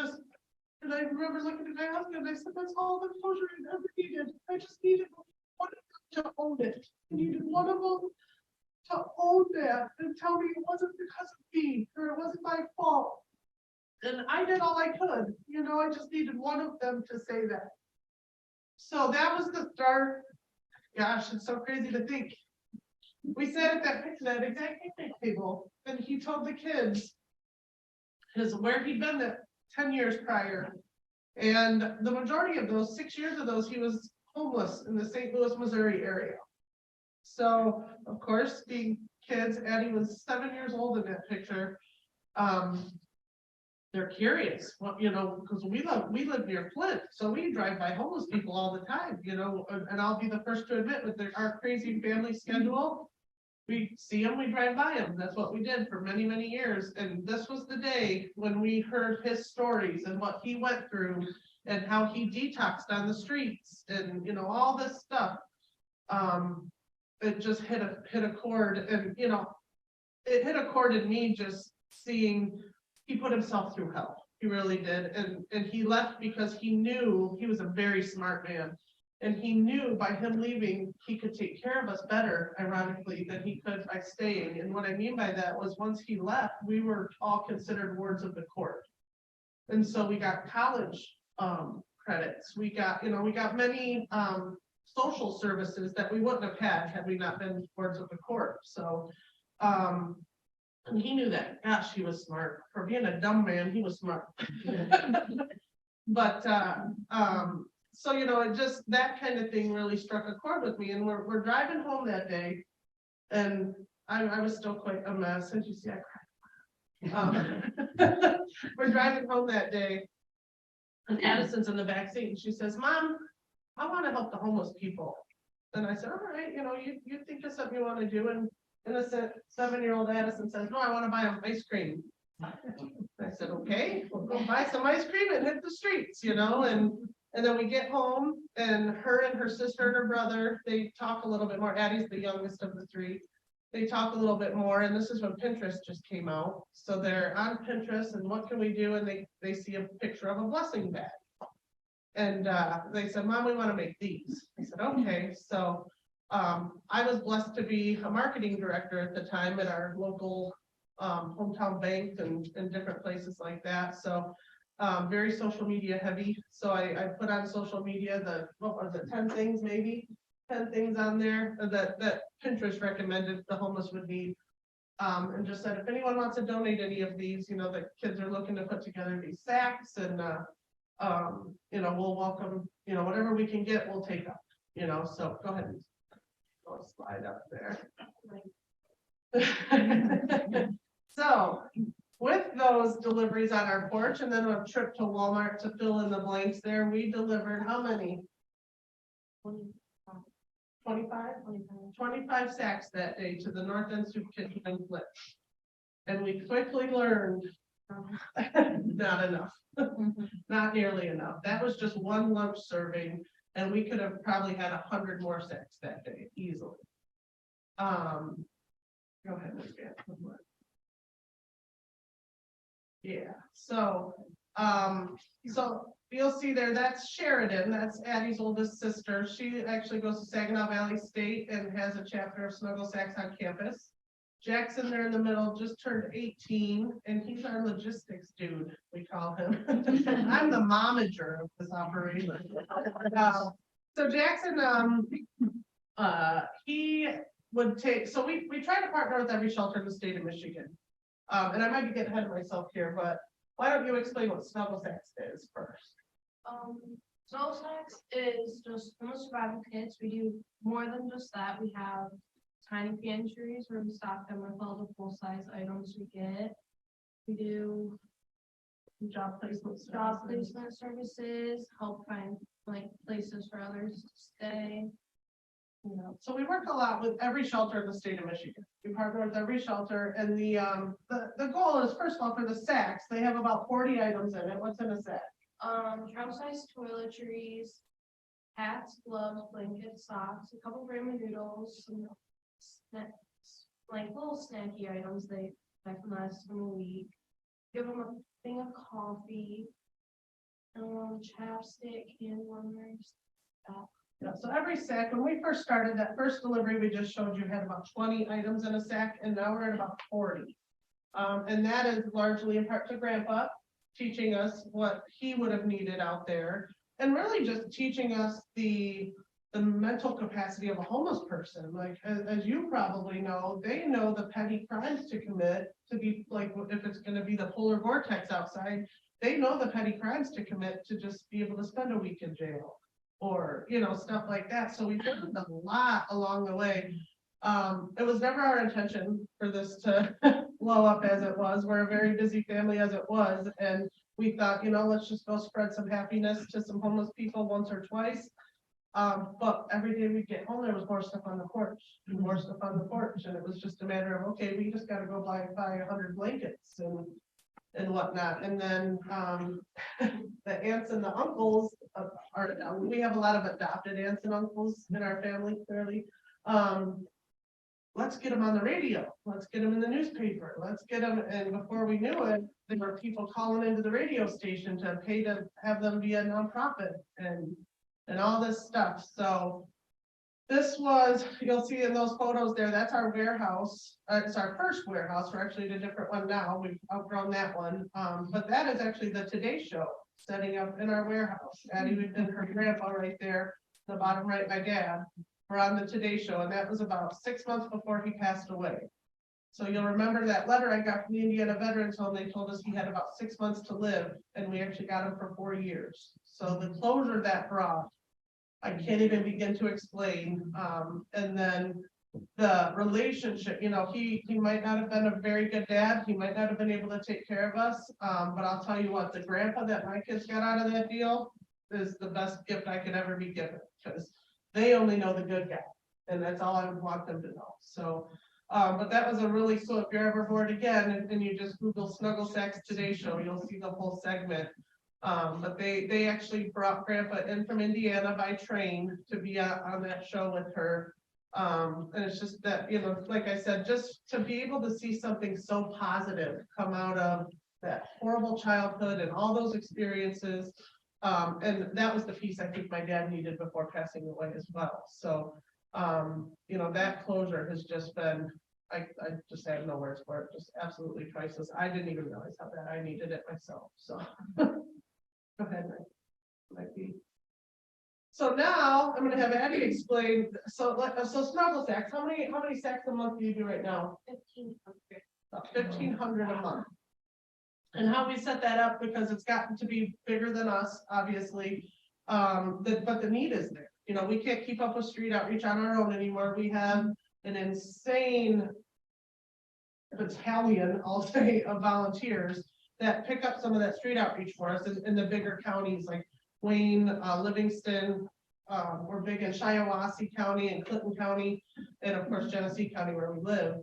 I remember looking at my husband and I said, that's all the closure I ever needed. I just needed one of them to own it. I needed one of them to own that and tell me it wasn't because of me or it wasn't my fault. And I did all I could, I just needed one of them to say that. So that was the start. Gosh, it's so crazy to think. We sat at that exact picnic table and he told the kids where he'd been the 10 years prior. And the majority of those, 6 years of those, he was homeless in the St. Louis, Missouri area. So, of course, being kids, Addie was 7 years old in that picture. They're curious, well, because we live near Flint, so we drive by homeless people all the time, and I'll be the first to admit with our crazy family schedule. We see them, we drive by them. That's what we did for many, many years. And this was the day when we heard his stories and what he went through and how he detoxed on the streets and, all this stuff. It just hit a chord and, it hit a chord in me just seeing he put himself through hell. He really did. And he left because he knew he was a very smart man. And he knew by him leaving, he could take care of us better, ironically, than he could by staying. And what I mean by that was once he left, we were all considered wards of the court. And so we got college credits. We got many social services that we wouldn't have had we not been wards of the court. So and he knew that. Gosh, he was smart. For being a dumb man, he was smart. But so, it just, that kind of thing really struck a chord with me. And we're driving home that day, and I was still quite a mess. As you see, I cried. We're driving home that day, and Addison's in the back seat, and she says, "Mom, I want to help the homeless people." And I said, "All right, you think of something you want to do." And innocent 7-year-old Addison says, "No, I want to buy them ice cream." I said, "Okay, we'll go buy some ice cream and hit the streets, and then we get home, and her sister and her brother, they talk a little bit more. Addie's the youngest of the three. They talk a little bit more, and this is when Pinterest just came out. So they're on Pinterest, and what can we do? And they see a picture of a blessing bag. And they said, "Mom, we want to make these." I said, "Okay." So I was blessed to be a marketing director at the time at our local hometown bank and different places like that. So very social media heavy. So I put on social media 10 things maybe, 10 things on there that Pinterest recommended the homeless would need. And just said, if anyone wants to donate any of these, the kids are looking to put together these sacks and, we'll welcome, whatever we can get, we'll take up, so go ahead and go slide up there. So with those deliveries on our porch and then a trip to Walmart to fill in the blanks there, we delivered how many? 25 sacks that day to the North End Soup Kitchen in Flint. And we quickly learned not enough, not nearly enough. That was just one lunch serving, and we could have probably had 100 more sacks that day easily. Go ahead, Ms. Gadd. Yeah, so you'll see there, that's Sheridan, that's Addie's oldest sister. She actually goes to Saginaw Valley State and has a chapter of Snuggle Sacks on campus. Jackson there in the middle just turned 18, and he's our logistics dude, we call him. I'm the momager of this operation. So Jackson, he would take, so we try to partner with every shelter in the state of Michigan. And I might be getting ahead of myself here, but why don't you explain what Snuggle Sacks is first? Snuggle Sacks is just homeless surviving kits. We do more than just that. We have tiny pantries where we stock them with all the full-size items we get. We do Job placement services, help find places for others to stay. So we work a lot with every shelter in the state of Michigan. We partner with every shelter, and the goal is, first of all, for the sacks, they have about 40 items in it. What's in a sack? Travel-sized toiletries, hats, gloves, blankets, socks, a couple ramen noodles, some snacks, little snacky items that can last them a week. Give them a thing of coffee, chapstick, hand warmers. Yeah, so every sack, when we first started, that first delivery we just showed you had about 20 items in a sack, and now we're at about 40. And that is largely in part to Grandpa teaching us what he would have needed out there, and really just teaching us the mental capacity of a homeless person. Like, as you probably know, they know the petty crimes to commit, to be like, if it's going to be the polar vortex outside, they know the petty crimes to commit to just be able to spend a week in jail. Or, stuff like that. So we've learned a lot along the way. It was never our intention for this to blow up as it was. We're a very busy family as it was, and we thought, let's just go spread some happiness to some homeless people once or twice. But every day we get home, there was more stuff on the porch, and more stuff on the porch, and it was just a matter of, okay, we just gotta go buy 100 blankets and whatnot. And then, the aunts and the uncles we have a lot of adopted aunts and uncles in our family, clearly. Let's get them on the radio, let's get them in the newspaper, let's get them, and before we knew it, there were people calling into the radio station to pay to have them be a nonprofit and all this stuff. So this was, you'll see in those photos there, that's our warehouse. It's our first warehouse. We're actually in a different one now. We've outgrown that one. But that is actually the Today Show setting up in our warehouse. Addie and her grandpa right there, the bottom right, my dad, were on the Today Show, and that was about 6 months before he passed away. So you'll remember that letter I got from the Indiana Veterans Home. They told us he had about 6 months to live, and we actually got him for 4 years. So the closure that brought, I can't even begin to explain. And then the relationship, he might not have been a very good dad. He might not have been able to take care of us. But I'll tell you what, the grandpa that my kids got out of that deal is the best gift I could ever be given, because they only know the good guy. And that's all I would want them to know. So, but that was a really, so if you're ever bored again and you just Google Snuggle Sacks Today Show, you'll see the whole segment. But they actually brought grandpa in from Indiana by train to be on that show with her. And it's just that, like I said, just to be able to see something so positive come out of that horrible childhood and all those experiences. And that was the piece I think my dad needed before passing away as well. So, that closure has just been, I just have no words for it, just absolutely priceless. I didn't even realize how bad I needed it myself, so. Go ahead, might be. So now I'm gonna have Addie explain, so Snuggle Sacks, how many sacks a month do you do right now? 1,500. About 1,500 a month. And how we set that up, because it's gotten to be bigger than us, obviously, but the need is there. We can't keep up with street outreach on our own anymore. We have an insane battalion, I'll say, of volunteers that pick up some of that street outreach for us in the bigger counties like Wayne, Livingston. We're big in Shiawassee County and Clinton County, and of course Genesee County where we live.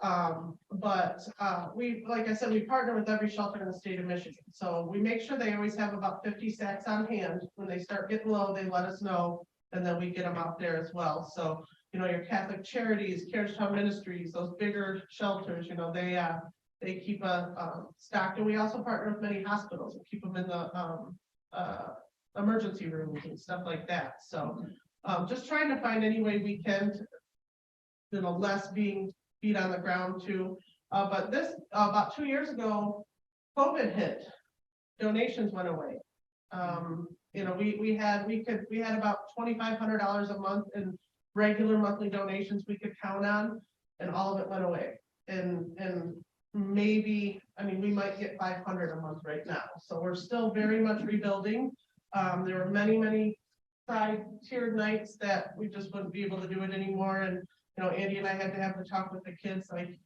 But like I said, we partner with every shelter in the state of Michigan. So we make sure they always have about 50 sacks on hand. When they start getting low, they let us know, and then we get them out there as well. So, your Catholic Charities, Carriagetown Ministries, those bigger shelters, they keep a stocked, and we also partner with many hospitals and keep them in the emergency rooms and stuff like that. So just trying to find any way we can, less being feet on the ground too. But this about 2 years ago, COVID hit, donations went away. We had about $2,500 a month in regular monthly donations we could count on, and all of it went away. And maybe, we might get 500 a month right now. So we're still very much rebuilding. There were many tiered nights that we just wouldn't be able to do it anymore. And, Andy and I had to have the talk with the kids, like,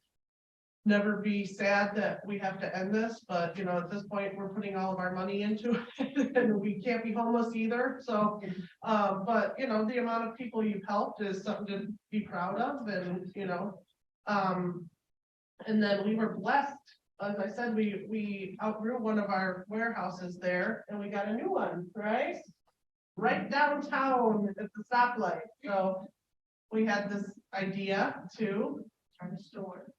never be sad that we have to end this, but at this point we're putting all of our money into it and we can't be homeless either. So, but the amount of people you've helped is something to be proud of. And, and then we were blessed. As I said, we outgrew one of our warehouses there and we got a new one, right? Right downtown at the stoplight. So we had this idea to Start a store.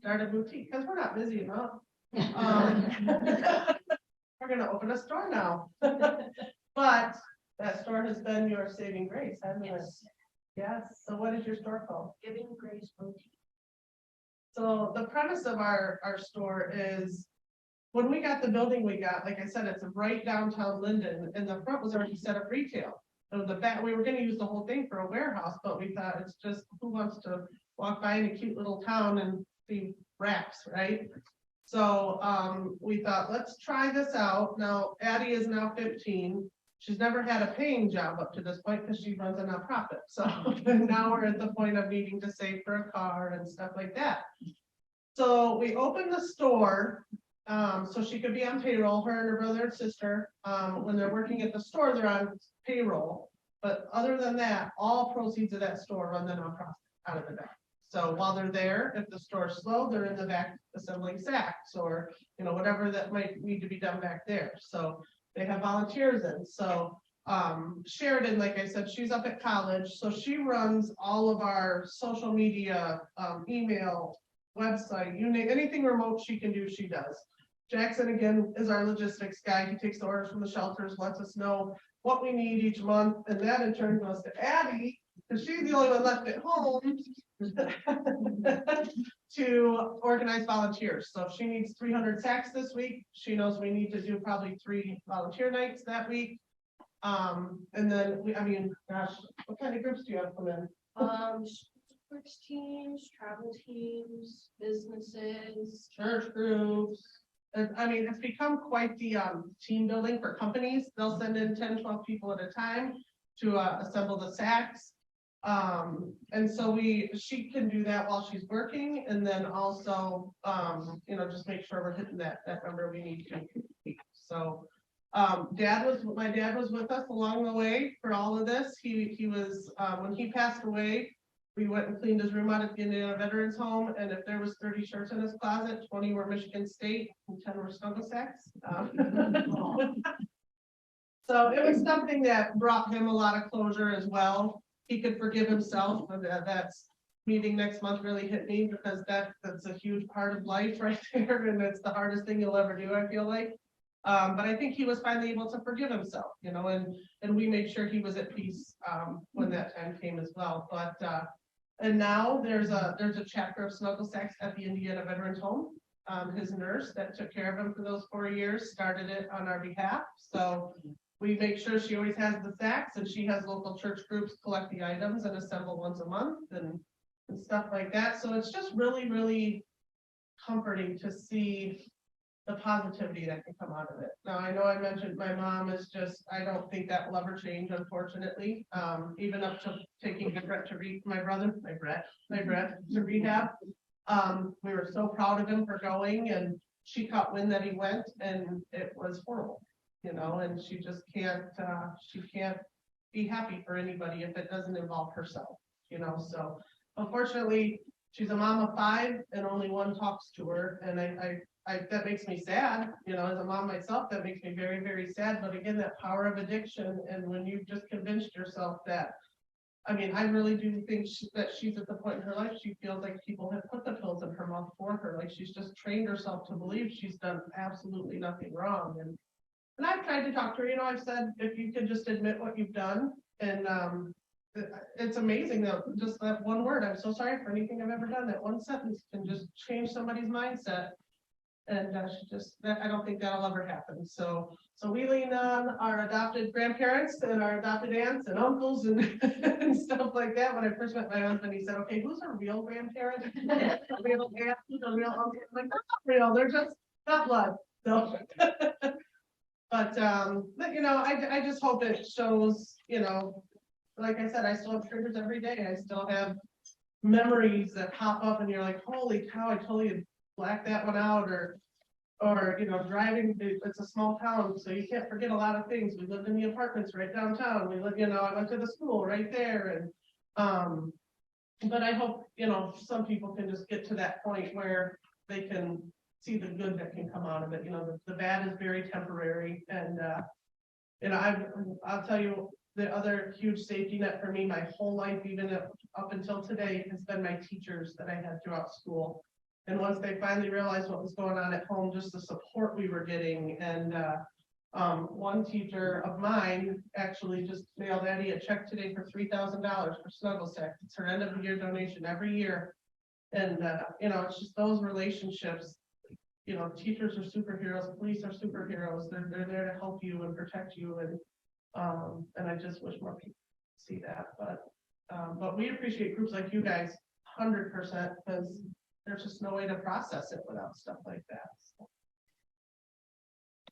start a boutique, because we're not busy enough. We're gonna open a store now. But that store has been your saving grace, hasn't it? Yes. Yes. So what is your store called? Giving Grace Boutique. So the premise of our store is, when we got the building we got, like I said, it's right downtown Linden, and the front was already set up retail. So the back, we were gonna use the whole thing for a warehouse, but we thought, it's just, who wants to walk by in a cute little town and see racks, right? So we thought, let's try this out. Now Addie is now 15. she's never had a paying job up to this point because she runs a nonprofit. So now we're at the point of needing to save for a car and stuff like that. So we opened the store, so she could be on payroll, her and her brother and sister. When they're working at the store, they're on payroll. But other than that, all proceeds of that store run the nonprofit out of the back. So while they're there, if the store's slow, they're in the back assembling sacks or, you know, whatever that might need to be done back there. So they have volunteers in. So Sheridan, like I said, she's up at college. So she runs all of our social media, email, website, you name anything remote she can do, she does. Jackson, again, is our logistics guy. He takes the orders from the shelters, lets us know what we need each month, and that in turn goes to Abby, because she's the only one left at home to organize volunteers. So if she needs 300 sacks this week, she knows we need to do probably 3 volunteer nights that week. And then I mean, gosh, what kind of groups do you have come in? Sports teams, travel teams, businesses. Church groups. I mean, it's become quite the team building for companies. They'll send in 10, 12 people at a time to assemble the sacks. And so she can do that while she's working, and then also, you know, just make sure we're hitting that number we need to. So, my dad was with us along the way for all of this. He was, when he passed away, we went and cleaned his room out at the Indiana Veterans Home, and if there was 30 shirts in his closet, 20 were Michigan State and 10 were Snuggle Sacks. So it was something that brought him a lot of closure as well. He could forgive himself, and that's meeting next month really hit me because that's a huge part of life right there, and it's the hardest thing you'll ever do, I feel like. But I think he was finally able to forgive himself, you know, and we made sure he was at peace when that time came as well. But and now there's a chapter of Snuggle Sacks at the Indiana Veterans Home. His nurse that took care of him for those 4 years started it on our behalf. So we make sure she always has the sacks, and she has local church groups collect the items and assemble once a month and stuff like that. So it's just really, really comforting to see the positivity that can come out of it. Now, I know I mentioned my mom is just, I don't think that will ever change, unfortunately. Even up to taking Brett to rehab. We were so proud of him for going, and she caught wind that he went, and it was horrible, you know, and she just can't be happy for anybody if it doesn't involve herself, you know. So unfortunately, she's a mom of 5 and only one talks to her, and I that makes me sad, you know, as a mom myself, that makes me very, very sad. But again, that power of addiction, and when you've just convinced yourself that, I mean, I really do think that she's at the point in her life, she feels like people have put the pills in her mouth for her, like she's just trained herself to believe she's done absolutely nothing wrong. And I've tried to talk to her, you know, I've said, if you could just admit what you've done, and it's amazing that just that one word, I'm so sorry for anything I've ever done, that one sentence can just change somebody's mindset. And I don't think that'll ever happen. So we lean on our adopted grandparents and our adopted aunts and uncles and, and stuff like that. When I first met my husband, he said, "Okay, who's a real grandparent? A real aunt, who's a real uncle?" I'm like, "They're not real. They're just not blood." So, but you know, I just hope it shows. You know, like I said, I still have triggers every day. I still have memories that pop up, and you're like, "Holy cow! I totally black that one out," or you know, driving, it's a small town, so you can't forget a lot of things. We lived in the apartments right downtown. We lived, you know, I went to the school right there, and but I hope, you know, some people can just get to that point where they can see the good that can come out of it. You know, the bad is very temporary, and you know, I'll tell you, the other huge safety net for me my whole life, even up until today, has been my teachers that I had throughout school. And once they finally realized what was going on at home, just the support we were getting. And one teacher of mine actually just mailed Eddie a check today for $3,000 for Snuggle Sacks. It's her end of the year donation every year. And you know, it's just those relationships. You know, teachers are superheroes, police are superheroes. They're there to help you and protect you. And I just wish more people see that. But we appreciate groups like you guys 100%, because there's just no way to process it without stuff like that. So.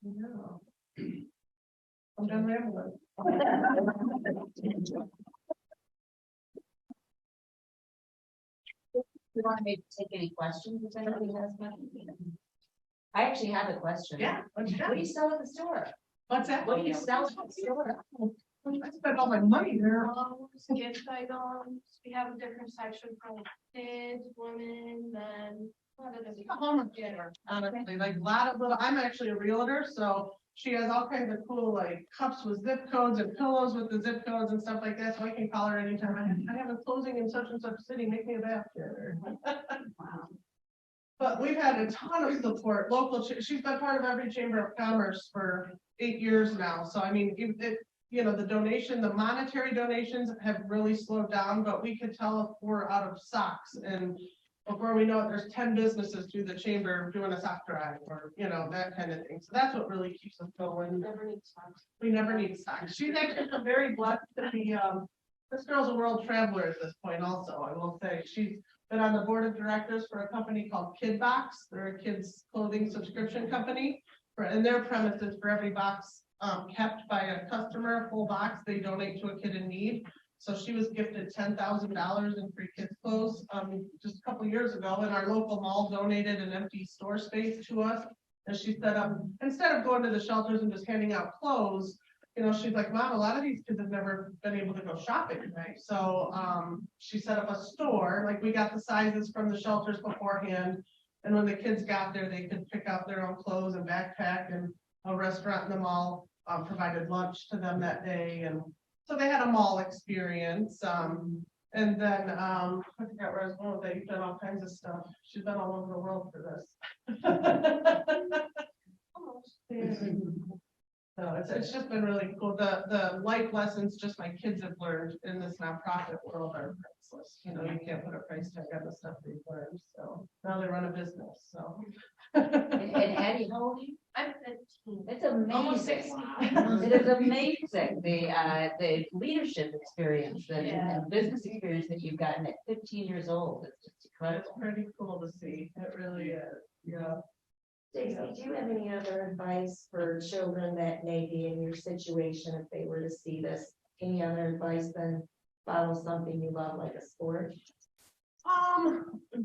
Yeah. I'm done rambling. You want me to take any questions if anybody has one? I actually have a question. Yeah, what you What got? do you sell at the store? What's that? What do you sell at the store? I spent all my money there. Gift items, we have a different section for like kids, women, men. What are the- A home theater, honestly, like a lot of little, I'm actually a realtor, so she has all kinds of cool like cups with zip codes and pillows with the zip codes and stuff like that, so I can call her anytime. I have a closing in such and such city, make me a basket. Wow. But we've had a ton of support, local, she's been part of every chamber of commerce for 8 years now, so I mean, you know, the monetary donations have really slowed down, but we could tell if we're out of socks, and before we know it, there's 10 businesses through the chamber doing a sock drive, or, you know, that kind of thing, so that's what really keeps us going. Never need socks. We never need socks. She's actually been very blessed to be, this girl's a world traveler at this point also, I will say. She's been on the board of directors for a company called Kid Box. They're a kids clothing subscription company. And their premise is for every box kept by a customer, full box, they donate to a kid in need. So she was gifted $10,000 in free kids clothes just a couple years ago, and our local mall donated an empty store space to us. And she set up, instead of going to the shelters and just handing out clothes, you know, she's like, Mom, a lot of these kids have never been able to go shopping, right? So she set up a store, like we got the sizes from the shelters beforehand. And when the kids got there, they could pick out their own clothes and backpack, and a restaurant in the mall provided lunch to them that day. And so they had a mall experience. And then I forgot where I was going with that. You've done all kinds of stuff. She's been all over the world for this. So it's just been really cool. The life lessons just my kids have learned in this nonprofit world are priceless. You know, you can't put a price tag on the stuff they've learned. So now they run a business, so. And Addie, how old are you? I'm 15. It's Almost amazing. 16. It is amazing, the leadership experience and business experience that you've gotten at 15 years old. It's just It's incredible. pretty cool to see. It really is. Yeah. Stacy, do you have any other advice for children that may be in your situation if they were to see this? Any other advice than follow something you love, like a sport?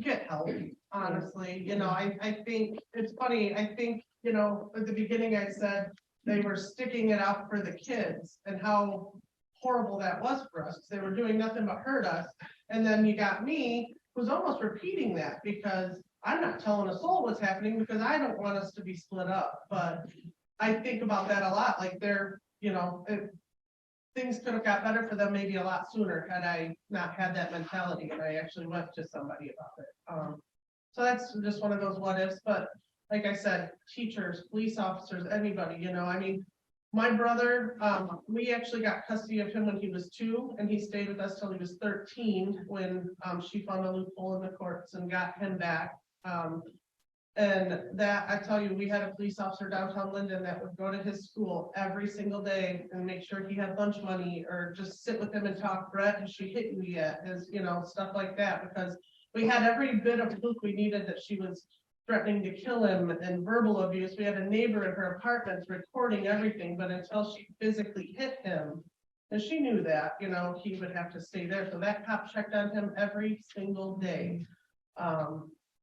Get help, honestly. You know, I think it's funny. I think, you know, at the beginning I said they were sticking it out for the kids and how horrible that was for us. They were doing nothing but hurt us. And then you got me, who's almost repeating that, because I'm not telling a soul what's happening because I don't want us to be split up. But I think about that a lot. Like they're, you know, things could have got better for them maybe a lot sooner had I not had that mentality and I actually went to somebody about it. So that's just one of those what ifs. But like I said, teachers, police officers, anybody, you know, I mean, my brother, we actually got custody of him when he was 2, and he stayed with us till he was 13 when she found a loophole in the courts and got him back. And that, I tell you, we had a police officer downtown Linden that would go to his school every single day and make sure he had lunch money, or just sit with him and talk. Brett, has she hit you yet? Is, you know, stuff like that, because we had every bit of proof we needed that she was threatening to kill him and verbal abuse. We had a neighbor in her apartment recording everything, but until she physically hit him, and she knew that, you know, he would have to stay there. So that cop checked on him every single day.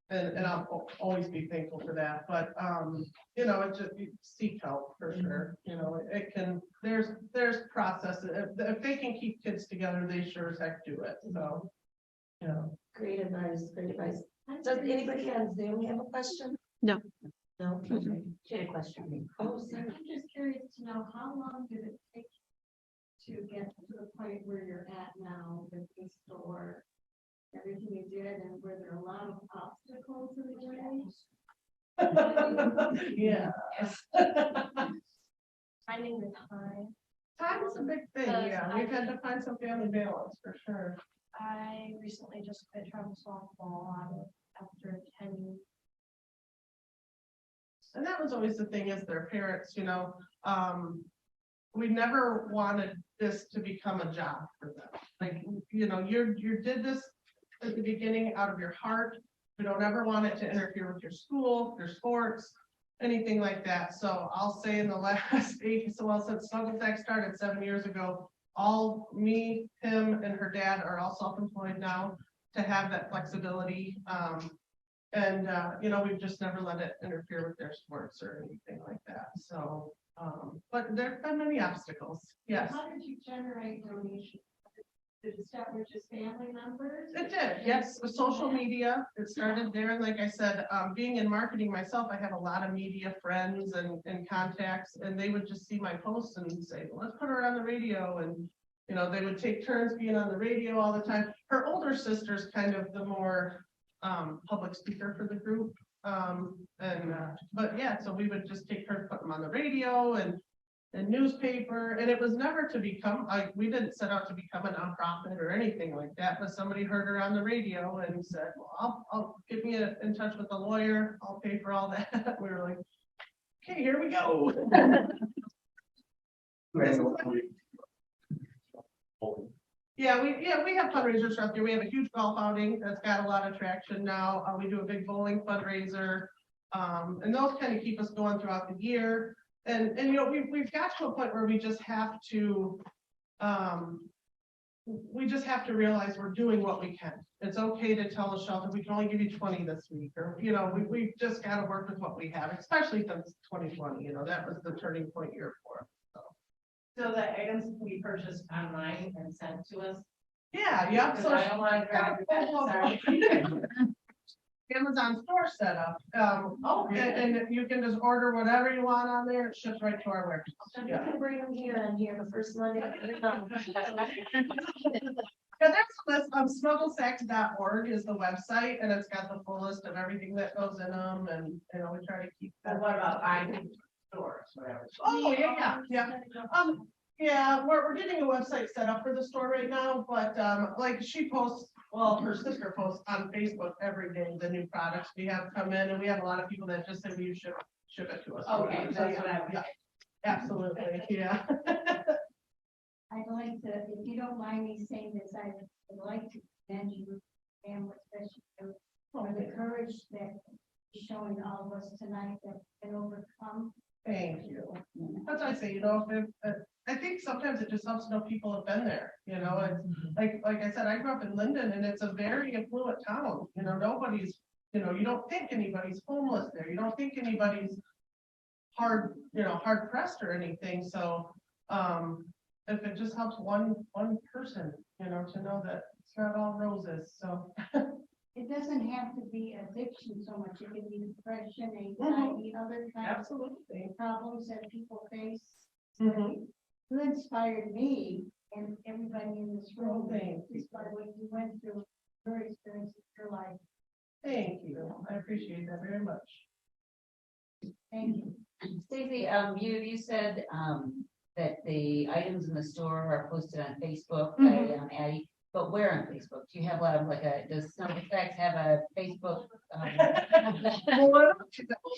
And I'll always be thankful for that. But, you know, it's just seek help for sure. You know, it can, there's processes. If they can keep kids together, they sure as heck do it. So, you know. Great advice, great advice. Does anybody on Zoom have a question? No. No? Okay. She had a question. Oh, sorry. I'm just curious to know, how long did it take to get to the point where you're at now with the store? Everything you did, and were there a lot of obstacles in the way? Yeah. Finding the time. Time is a big thing. Yeah, we've had to find some family balance for sure. I recently just quit travel softball after 10 years. And that was always the thing, is their parents, you know, we never wanted this to become a job for them. Like, you know, you did this at the beginning out of your heart. We don't ever want it to interfere with your school, your sports. anything like that. So I'll say in the last since Snuggle Sack started 7 years ago, all me, him and her dad are all self-employed now to have that flexibility. We've just never let it interfere with their sports or anything like that. So, but there've been many obstacles. Yes. How did you generate donations? Did it start with just family members? It did, yes, with social media, it started there, and like I said, being in marketing myself, I have a lot of media friends and contacts, and they would just see my posts and say, well, let's put her on the radio, and, they would take turns being on the radio all the time. Her older sister's kind of the more, public speaker for the group, but yeah, so we would just take turns, put them on the radio, and newspaper, and it was never to become, we didn't set out to become a nonprofit or anything like that, but somebody heard her on the radio and said, well, I'll get me in touch with the lawyer, I'll pay for all that. We were like, okay, here we go. Yeah, we have fundraisers out there. We have a huge golf outing that's got a lot of traction now. We do a big bowling fundraiser. And those kind of keep us going throughout the year. And we've got to a point where we just have to realize we're doing what we can. It's okay to tell the shelter, we can only give you 20 this week, or, we've just got to work with what we have, especially since 2020, that was the turning point year for us. So the items we purchased online and sent to us. Yeah. So I don't want to grab your sorry. Amazon store setup. And you can just order whatever you want on there. It ships right to our warehouse. You can bring them here and here the first Monday. Yeah, there's a list. Snugglesacks.org is the website, and it's got the full list of everything that goes in them, and we try to keep that. And what about buying stores, whatever? Oh, yeah. We're getting a website set up for the store right now, but like she posts, well, her sister posts on Facebook every day the new products we have come in, and we have a lot of people that just say, will you ship it to us? Okay, So, that's what I was. yeah, absolutely, yeah. I'd like to, if you don't mind me saying this, I would like to commend you and especially for the courage that you're showing all of us tonight that can overcome. Thank you. That's what I say, I think sometimes it just helps to know people have been there, it's like I said, I grew up in Linden, and it's a very affluent town, nobody's, you don't think anybody's homeless there, you don't think anybody's hard pressed or anything, so, if it just helps one person, to know that it's not all roses, so. It doesn't have to be addiction so much, it can be depression, anxiety, other kinds Absolutely. of problems that people face. Mhm. You inspired me and everybody in this room, Thank you. just by what you went through, your experience in your life. Thank you, I appreciate that very much. Thank you. Stacy, you said, that the items in the store are posted on Facebook by Addie, but where on Facebook? Do you have does Snuggle Sacks have a Facebook?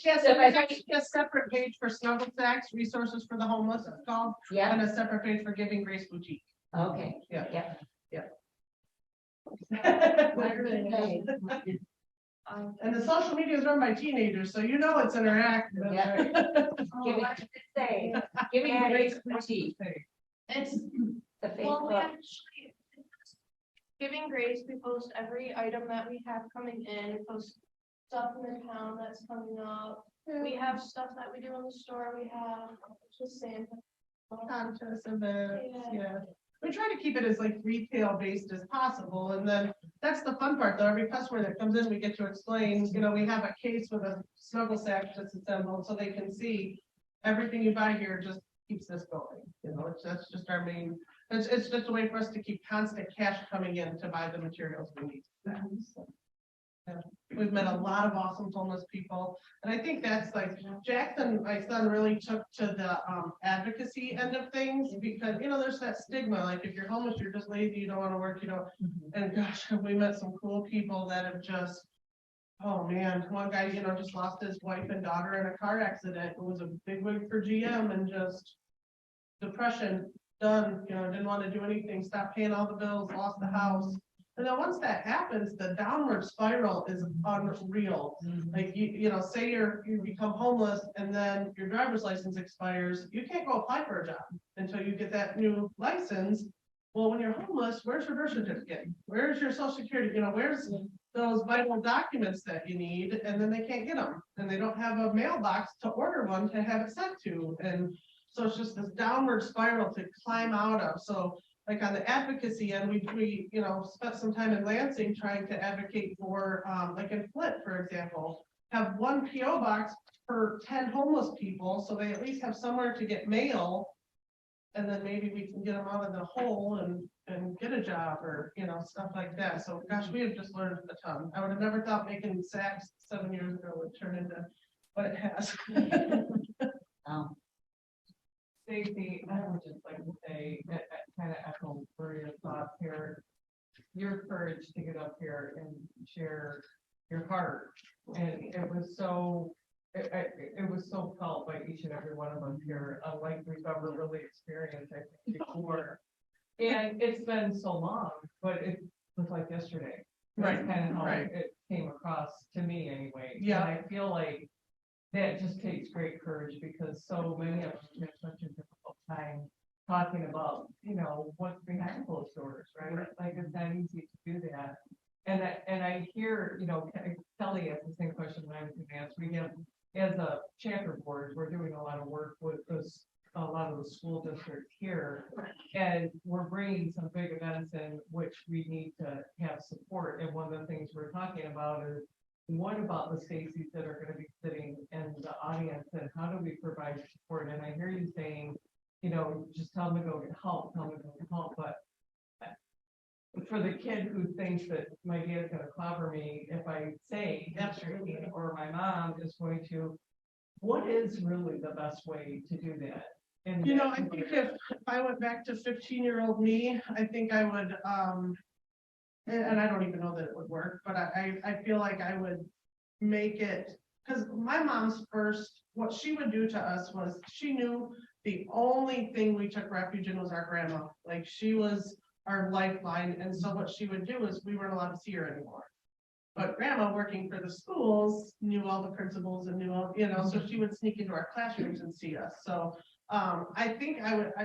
Yes, there's actually a separate page for Snuggle Sacks, resources for the homeless, it's called, Yeah, and a separate page for Giving Grace Boutique. okay, Yeah. yeah. And the social media is run by teenagers, so it's interactive. Yeah. Give What it, did it say? Giving Grace Boutique. It's, The well, we Facebook. actually, Giving Grace, we post every item that we have coming in, we post stuff in the town that's coming up. We have stuff that we do in the store, we have just Santa. Contests, events, Yeah. yeah. We try to keep it as retail based as possible, and then that's the fun part though. Every customer that comes in, we get to explain, we have a case with a Snuggle Sack that's assembled, so they can see everything you buy here just keeps this going. That's just our main, it's just a way for us to keep constant cash coming in to buy the materials we need. So, yeah. We've met a lot of awesome homeless people, and I think that's Jackson, my son, really took to the advocacy end of things, because there's that stigma, if you're homeless, you're just lazy, you don't want to work, and gosh, we met some cool people that have just, oh man, one guy, just lost his wife and daughter in a car accident. It was a big wig for GM, and just depression, done, didn't want to do anything, stopped paying all the bills, lost the house. And then once that happens, the downward spiral is unreal. Like you know, say you become homeless and then your driver's license expires, you can't go apply for a job until you get that new license. Well, when you're homeless, where's your birth certificate? Where's your social security? You know, where's those vital documents that you need? And then they can't get them, and they don't have a mailbox to order one to have it sent to. And so it's just this downward spiral to climb out of. So like on the advocacy end, we, you know, spent some time in Lansing trying to advocate for, like in Flint, for example, have one PO box per 10 homeless people, so they at least have somewhere to get mail. And then maybe we can get them out of the hole and get a job, or, you know, stuff like that. So gosh, we have just learned a ton. I would have never thought making sacks 7 years ago would turn into what it has. Stacy, I would just like to say, kind of echo Maria's thoughts here. Your courage to get up here and share your heart, and it was so felt by each and every one of us here, unlike we've ever really experienced, I think, before. And it's been so long, but it was like yesterday. Right, That's kind of how right. it came across to me anyway. Yeah. And I feel like that just takes great courage, because so many of us have such a difficult time talking about, you know, what's behind closed doors, right? Like, it's not easy to do that. And I hear, you know, Kelly asked the same question that I was going to ask. We have, as a chapter board, we're doing a lot of work with a lot of the school districts here, and we're bringing some big events in which we need to have support. And one of the things we're talking about is, what about the Stacys that are going to be sitting in the audience, and how do we provide support? And I hear you saying, you know, just tell them to go get help, but for the kid who thinks that my dad's going to clobber me if I say, Absolutely. or my mom is going to, what is really the best way to do that? And You know, I think if I went back to 15-year-old me, I think I would, and I don't even know that it would work, but I feel like I would make it, because my mom's first, what she would do to us was, she knew the only thing we took refuge in was our grandma. Like, she was our lifeline, and so what she would do is, we weren't allowed to see her anymore. But grandma, working for the schools, knew all the principals and knew all, you know, so she would sneak into our classrooms and see us. So I think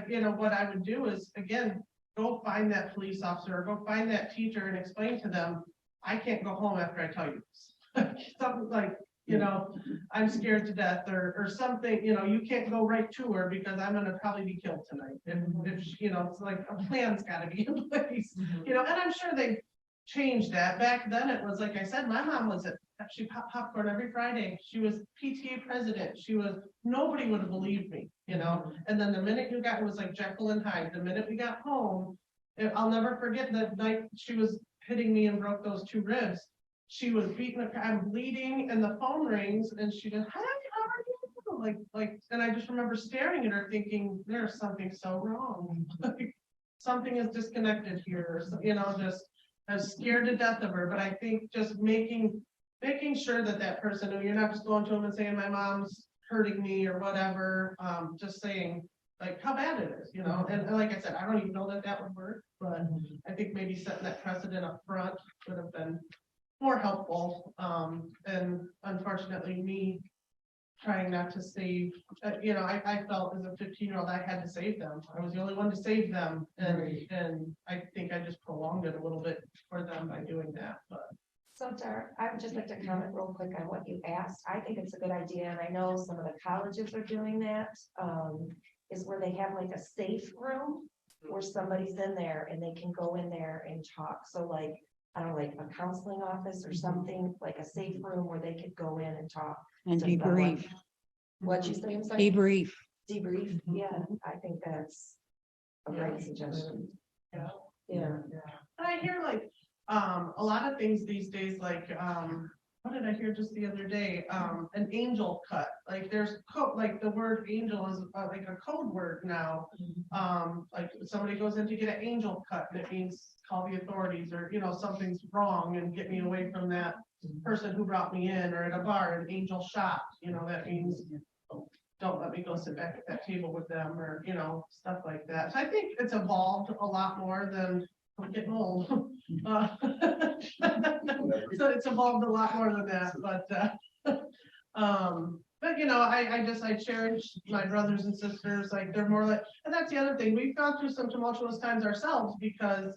you know, what I would do is, again, go find that police officer, or go find that teacher and explain to them, I can't go home after I tell you this. Something like, you know, I'm scared to death, or something, you know, you can't go right to her because I'm gonna probably be killed tonight. And if, you know, it's like, a plan's gotta be in place, you know, and I'm sure they changed that. Back then, it was, like I said, my mom was she popped popcorn every Friday. She was PTA president. Nobody would have believed me, you know? And then the minute it was like Jekyll and Hyde, the minute we got home, I'll never forget the night she was hitting me and broke those 2 ribs. She was beating, I'm bleeding, and the phone rings, and she goes, "Hi, how are you?" Like, and I just remember staring at her thinking, there's something so wrong. Like, something is disconnected here, or you know, just, I was scared to death of her. But I think just making sure that person, and you're not just going to them and saying, my mom's hurting me or whatever, just saying, like, how bad it is, you know? And like I said, I don't even know that would work, but I think maybe setting that precedent up front would have been more helpful. And unfortunately, me trying not to save, you know, I felt as a 15-year-old, I had to save them. I was the only one to save them. And I think I just prolonged it a little bit for them by doing that, but. So Dar, I would just like to comment real quick on what you asked. I think it's a good idea, and I know some of the colleges are doing that, is where they have like a safe room where somebody's in there and they can go in there and talk. So like, I don't know, like a counseling office or something, like a safe room where they could go in and talk. And to debrief. someone. What'd you say? I'm sorry. Debrief. Debrief, yeah, I think that's a great suggestion. Yeah. Yeah. And I hear like, a lot of things these days, like, what did I hear just the other day? An angel cut, like there's like the word angel is like a code word now. Like somebody goes in to get an angel cut, and it means call the authorities, or, you know, something's wrong and get me away from that person who brought me in. Or at a bar, an angel shot, you know, that means don't let me go sit back at that table with them, or, you know, stuff like that. So I think it's evolved a lot more than I'm getting old. Uh, So it's evolved a lot more than that, but you know, I cherish my brothers and sisters, like they're more like, and that's the other thing, we've gone through some tumultuous times ourselves because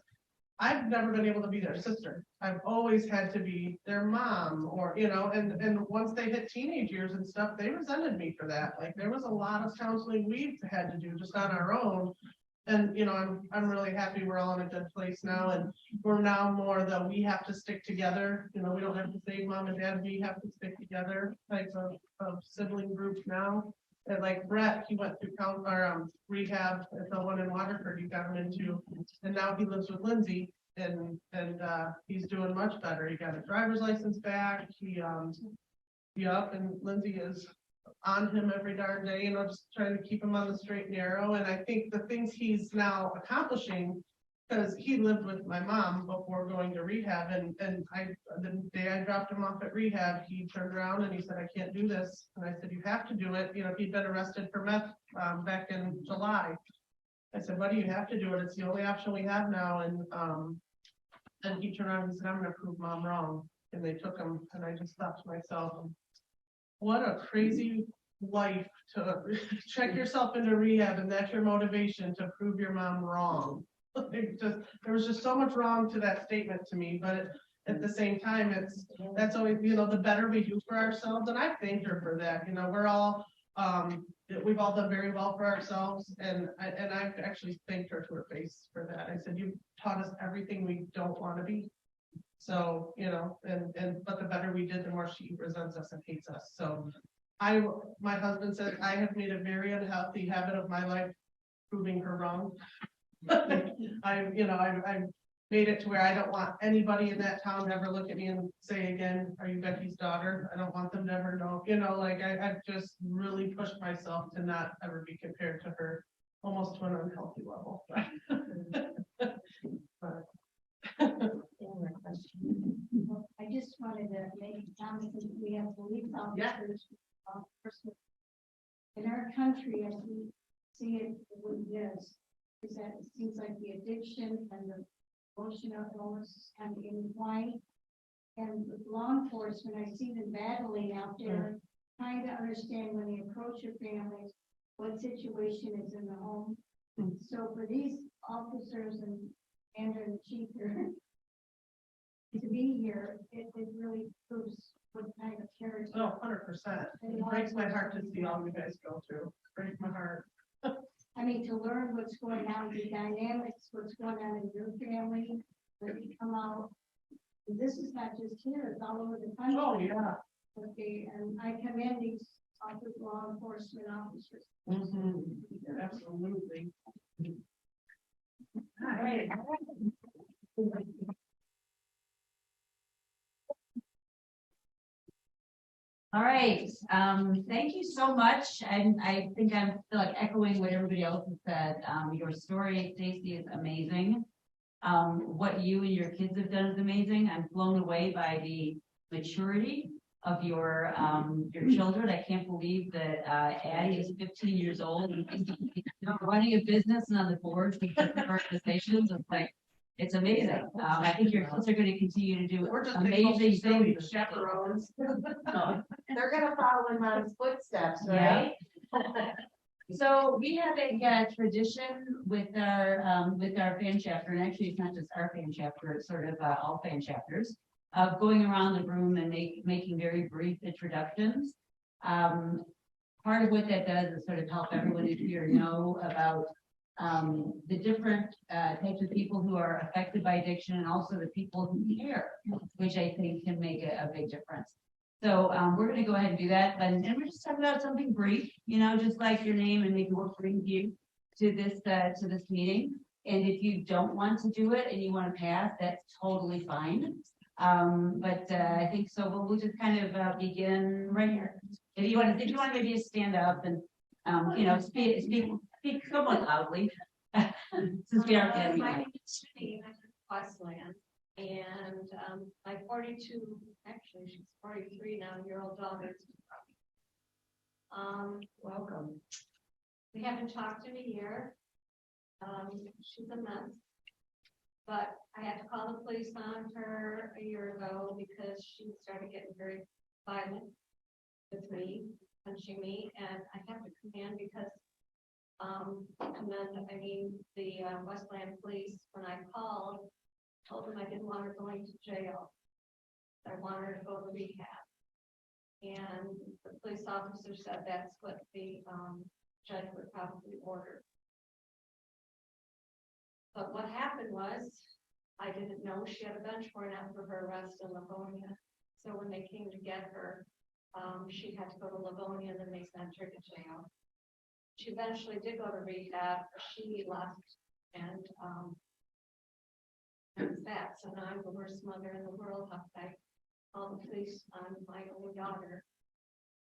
I've never been able to be their sister. I've always had to be their mom or, you know, and once they hit teenage years and stuff, they resented me for that. Like there was a lot of counseling we've had to do just on our own. And, you know, I'm really happy we're all in a good place now and we're now more the, we have to stick together. You know, we don't have to say mom and dad, we have to stick together type of sibling group now. And like Brett, he went through rehab at the one in Waterford he got him into, and now he lives with Lindsay and he's doing much better. He got his driver's license back. And Lindsay is on him every darn day, you know, just trying to keep him on the straight and narrow. And I think the things he's now accomplishing, because he lived with my mom before going to rehab, and the day I dropped him off at rehab, he turned around and he said, I can't do this. And I said, you have to do it. You know, he'd been arrested for meth back in July. I said, buddy, you have to do it. It's the only option we have now. And he turned around and said, I'm gonna prove mom wrong. And they took him, and I just thought to myself, what a crazy life to check yourself into rehab and that's your motivation to prove your mom wrong. There was just so much wrong to that statement to me, but at the same time, that's always, you know, the better we do for ourselves. And I thanked her for that. You know, we've all done very well for ourselves. And I've actually thanked her to her face for that. I said, you taught us everything we don't want to be. So, you know, but the better we did, the more she resents us and hates us. So my husband said, I have made a very unhealthy habit of my life, proving her wrong. I've made it to where I don't want anybody in that town to ever look at me and say again, are you Becky's daughter? I don't want them to ever know, you know, like I've just really pushed myself to not ever be compared to her, almost to an unhealthy level. But I just wanted to make a comment that we have police officers. In our country, as we see it, what it is that it seems like the addiction and the emotional illness kind of intertwined. And with law enforcement, I see them battling out there, trying to understand when they approach your families, what situation is in the home. So for these officers and the chief here, to be here, it really proves what kind of character. Oh, 100%. It breaks my heart to see all you guys go through. Breaks my heart. I mean, to learn what's going on, the dynamics, what's going on in your family, when you come out. This is not just here, it's all over the country. Oh, yeah. Okay, and I commend these officers, law enforcement officers. Absolutely. All right. All right, thank you so much. And I think I'm feel like echoing what everybody else has said. Your story, Stacy, is amazing. What you and your kids have done is amazing. I'm blown away by the maturity of your children. I can't believe that Addie is 15 years old and running a business and on the board of different organizations. It's like, it's amazing. I think your kids are going to continue to do amazing things. Chaperones. They're gonna follow in mom's footsteps, Yeah. right? So we have a tradition with our fan chapter, and actually it's not just our fan chapter, it's sort of all fan chapters, of going around the room and making very brief introductions. Part of what that does is sort of help everyone here know about the different types of people who are affected by addiction and also the people who care, which I think can make a big difference. So we're going to go ahead and do that. And we're just talking about something brief, you know, just like your name and maybe what brings you to this meeting. And if you don't want to do it and you want to pass, that's totally fine. But I think so. We'll just kind of begin right here. If you want to maybe just stand up and you know, speak somewhat loudly. Since we are getting My name is Cindy, and I'm in Westland, and my 42, actually she's 43 now, year-old daughter. Welcome. We haven't talked in a year. She's a mess. But I had to call the police on her a year ago because she started getting very violent with me, punching me, and I have to commend because the Westland Police, when I called, told them I didn't want her going to jail. I wanted her to go to rehab. And the police officer said that's what the judge would probably order. But what happened was, I didn't know she had a bench warrant out for her arrest in Livonia. So when they came to get her, she had to go to Livonia, and then they sent her to jail. She eventually did go to rehab, she left, and that's that. So now I'm the worst mother in the world. I called the police on my only daughter.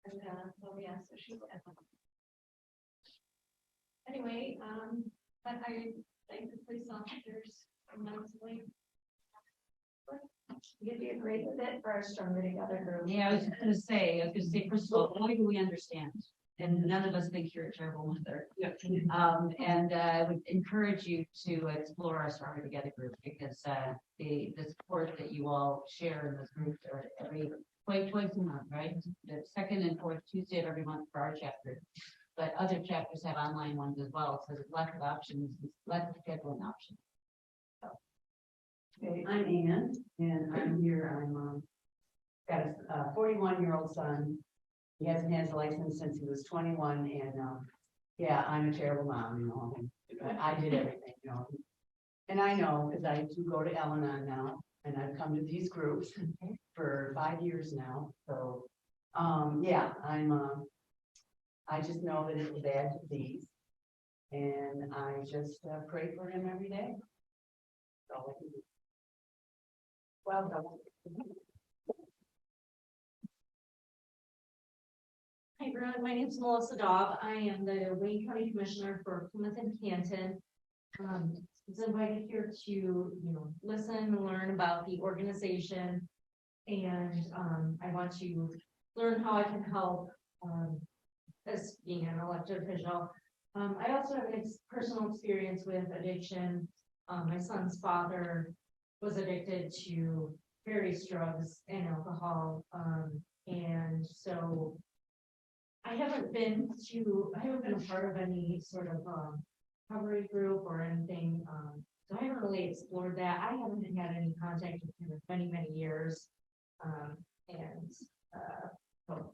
And so yeah, so she's dead. Anyway, but I thank the police officers immensely. You'd be a great fit for our Stronger Together group. Yeah, I was gonna say, first of all, boy, do we understand, and none of us think you're a terrible mother. And I would encourage you to explore our Stronger Together group, because the support that you all share in this group are twice a month, right? The second and fourth Tuesday of every month for our chapter. But other chapters have online ones as well, so there's lots of options, lots of scheduling options. Okay, I'm Ann, and I'm here, got a 41-year-old son. He hasn't had his license since he was 21, and, yeah, I'm a terrible mom, you know, I did everything, you know. And I know, because I do go to Al-Anon now, and I've come to these groups for 5 years now, so, yeah, I just know that it's a bad disease, and I just pray for him every day. That's all I can do. Well done. Hi everyone, my name is Melissa Daub. I am the Wayne County Commissioner for Plymouth and Canton. I was invited here to, listen and learn about the organization. And I want to learn how I can help as being an elected official. I also have personal experience with addiction. My son's father was addicted to various drugs and alcohol. And so I haven't been a part of any sort of recovery group or anything. So I haven't really explored that. I haven't had any contact with him in many years. So,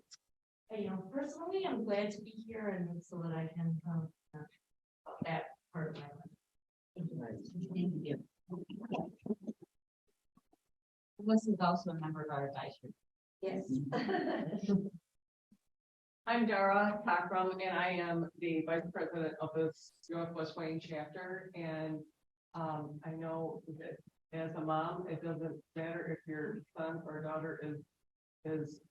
personally, I'm glad to be here and so that I can about that part of my life. Thank you. This is also a member of our advisory. Yes. I'm Dara Cockrum, and I am the vice president of this Northwest Wayne chapter. And I know that as a mom, it doesn't matter if your son or daughter is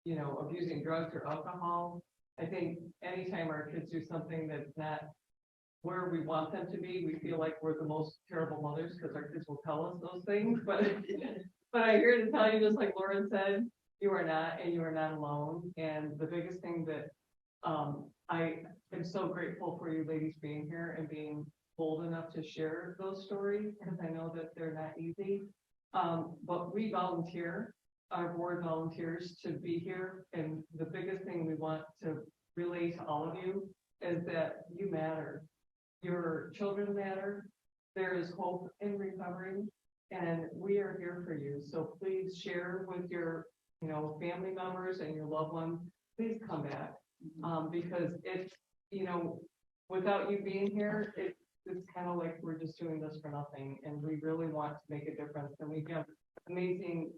abusing drugs or alcohol. I think anytime our kids do something that's not where we want them to be, we feel like we're the most terrible mothers because our kids will tell us those things. But I'm here to tell you, just like Lauren said, you are not, and you are not alone. And the biggest thing that I am so grateful for you ladies being here and being bold enough to share those stories, because I know that they're not easy. But we volunteer, our board volunteers to be here. And the biggest thing we want to relay to all of you is that you matter. Your children matter. There is hope in recovery, and we are here for you. So please share with your family members and your loved ones. Please come back, because it's, without you being here, it's kind of like we're just doing this for nothing, and we really want to make a difference. And we have amazing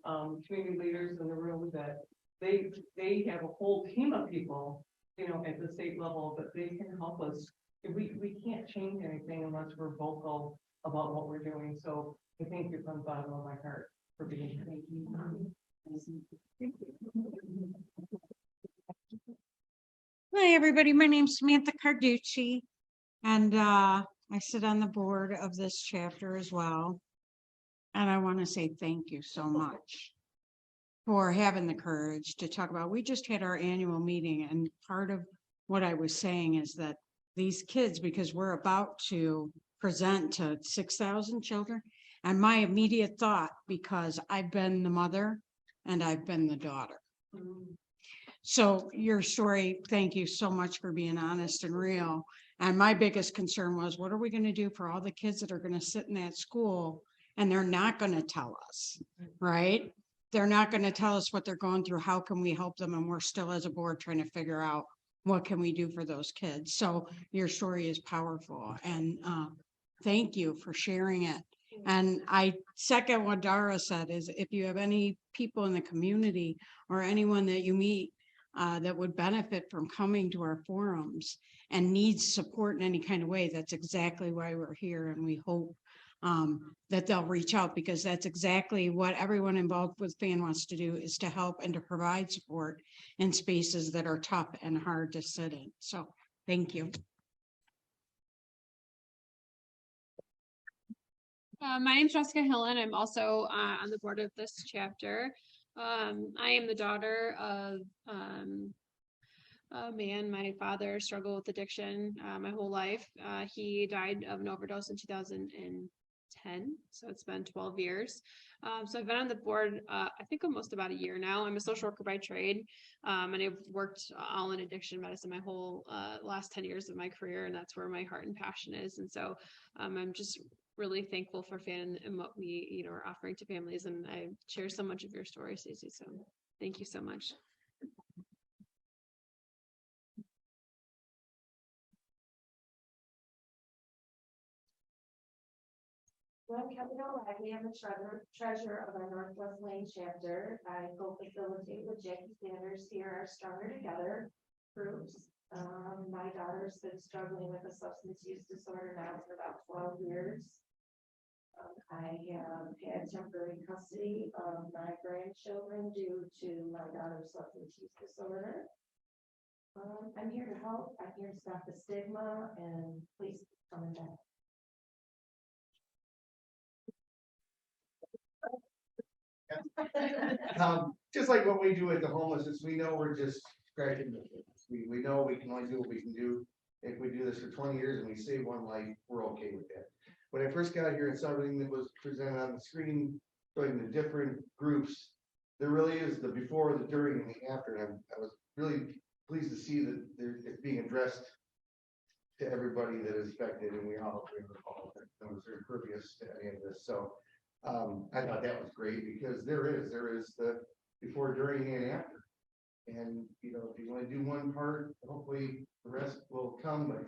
community leaders in the room that they have a whole team of people, at the state level, that they can help us. We can't change anything unless we're vocal about what we're doing. So I thank you from the bottom of my heart for being here. Thank you. Hi, everybody. My name's Samantha Carducci, and I sit on the board of this chapter as well. And I want to say thank you so much for having the courage to talk about. We just had our annual meeting, and part of what I was saying is that these kids, because we're about to present to 6,000 children, And my immediate thought, because I've been the mother and I've been the daughter. So your story, thank you so much for being honest and real. And my biggest concern was, what are we gonna do for all the kids that are gonna sit in that school and they're not gonna tell us, right? They're not gonna tell us what they're going through. How can we help them? And we're still as a board trying to figure out what can we do for those kids? So your story is powerful and thank you for sharing it. And I second what Dara said is if you have any people in the community or anyone that you meet that would benefit from coming to our forums and needs support in any kind of way, that's exactly why we're here. And we hope that they'll reach out because that's exactly what everyone involved with FAN wants to do, is to help and to provide support in spaces that are tough and hard to sit in. So thank you. My name's Jessica Hillen. I'm also on the board of this chapter. I am the daughter of a man. My father struggled with addiction my whole life. He died of an overdose in 2010, so it's been 12 years. So I've been on the board, I think almost about a year now. I'm a social worker by trade, and I've worked all in addiction medicine my whole last 10 years of my career, and that's where my heart and passion is. And so I'm just really thankful for FAN and what we, are offering to families. And I share so much of your story, Stacey. So thank you so much. Well, Kelly O'Reilly, I'm the treasurer of our Northwest Lane chapter. I co-facilitate with Jackie Sanders here, our Stronger Together groups. My daughter's been struggling with a substance use disorder now for about 12 years. I have had temporary custody of my grandchildren due to my daughter's substance use disorder. I'm here to help. I'm here to stop the stigma, and please come and back. Just like what we do at the homelessness, we know we're just scratching the surface. We know we can only do what we can do. If we do this for 20 years and we save one life, we're okay with that. When I first got here and saw everything that was presented on the screen, showing the different groups, there really is the before, the during, and the after. And I was really pleased to see that it's being addressed to everybody that is affected, and we all are impervious to any of this. So I thought that was great because there is the before, during, and after. And if you want to do one part, hopefully the rest will come. But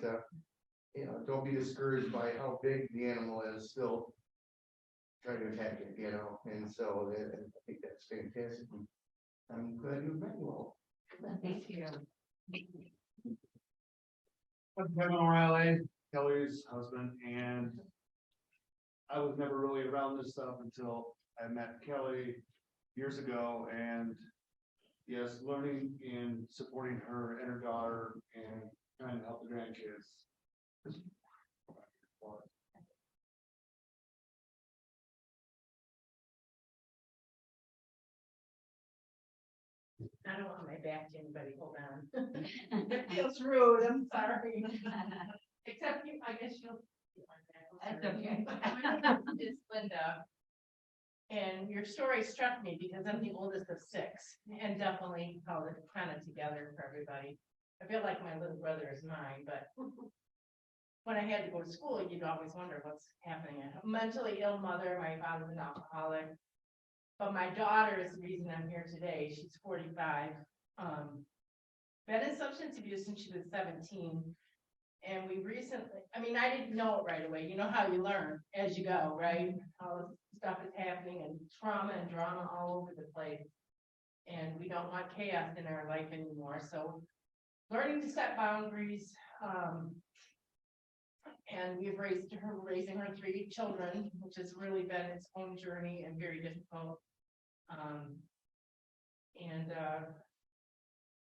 don't be discouraged by how big the animal is. Still try to attack it. And so I think that's fantastic. I'm glad you met you all. Thank you. I'm Kevin O'Reilly, Kelly's husband, and I was never really around this stuff until I met Kelly years ago, and yes, learning and supporting her and her daughter and trying to help the grandkids. I don't want my back to anybody, hold on. It feels rude, I'm sorry. Except you, I guess you'll. That's okay. It's Linda. And your story struck me because I'm the oldest of 6 and definitely held it kind of together for everybody. I feel like my little brother is mine, but when I had to go to school, you'd always wonder what's happening. A mentally ill mother, my father's an alcoholic. But my daughter is the reason I'm here today. She's 45. Been in substance abuse since she was 17. And we recently, I didn't know it right away. You know how you learn as you go, right? All this stuff is happening and trauma and drama all over the place. And we don't want chaos in our life anymore. So learning to set boundaries. And we've raising her 3 children, which has really been its own journey and very difficult.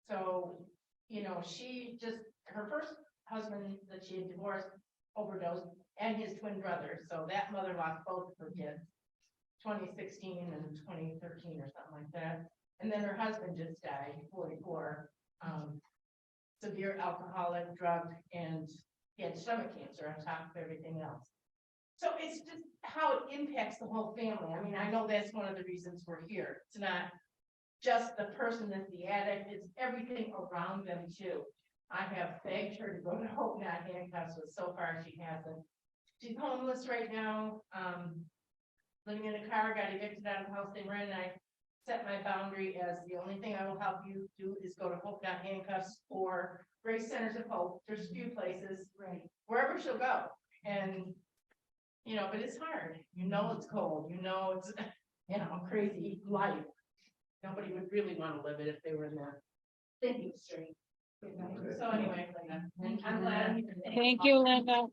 So, she just, her first husband that she had divorced overdosed and his twin brother. So that mother lost both of her kids, 2016 and 2013 or something like that. And then her husband just died, 44, severe alcoholic, drug, and he had stomach cancer on top of everything else. So it's just how it impacts the whole family. I mean, I know that's one of the reasons we're here. It's not just the person that's the addict, it's everything around them too. I have begged her to go to Hope Not Handcuffs, but so far she hasn't. She's homeless right now, living in a car, got evicted out of the house they rent, and I set my boundary as the only thing I will help you do is go to Hope Not Handcuffs or Grace Centers of Hope. There's a few places, Right. wherever she'll go. And, you know, but it's hard. You know, it's cold, you know, it's, you know, crazy life. Nobody would really want to live it if they were in there thinking straight. So anyway, Linda, I'm glad. I'm here today. Thank you, Linda.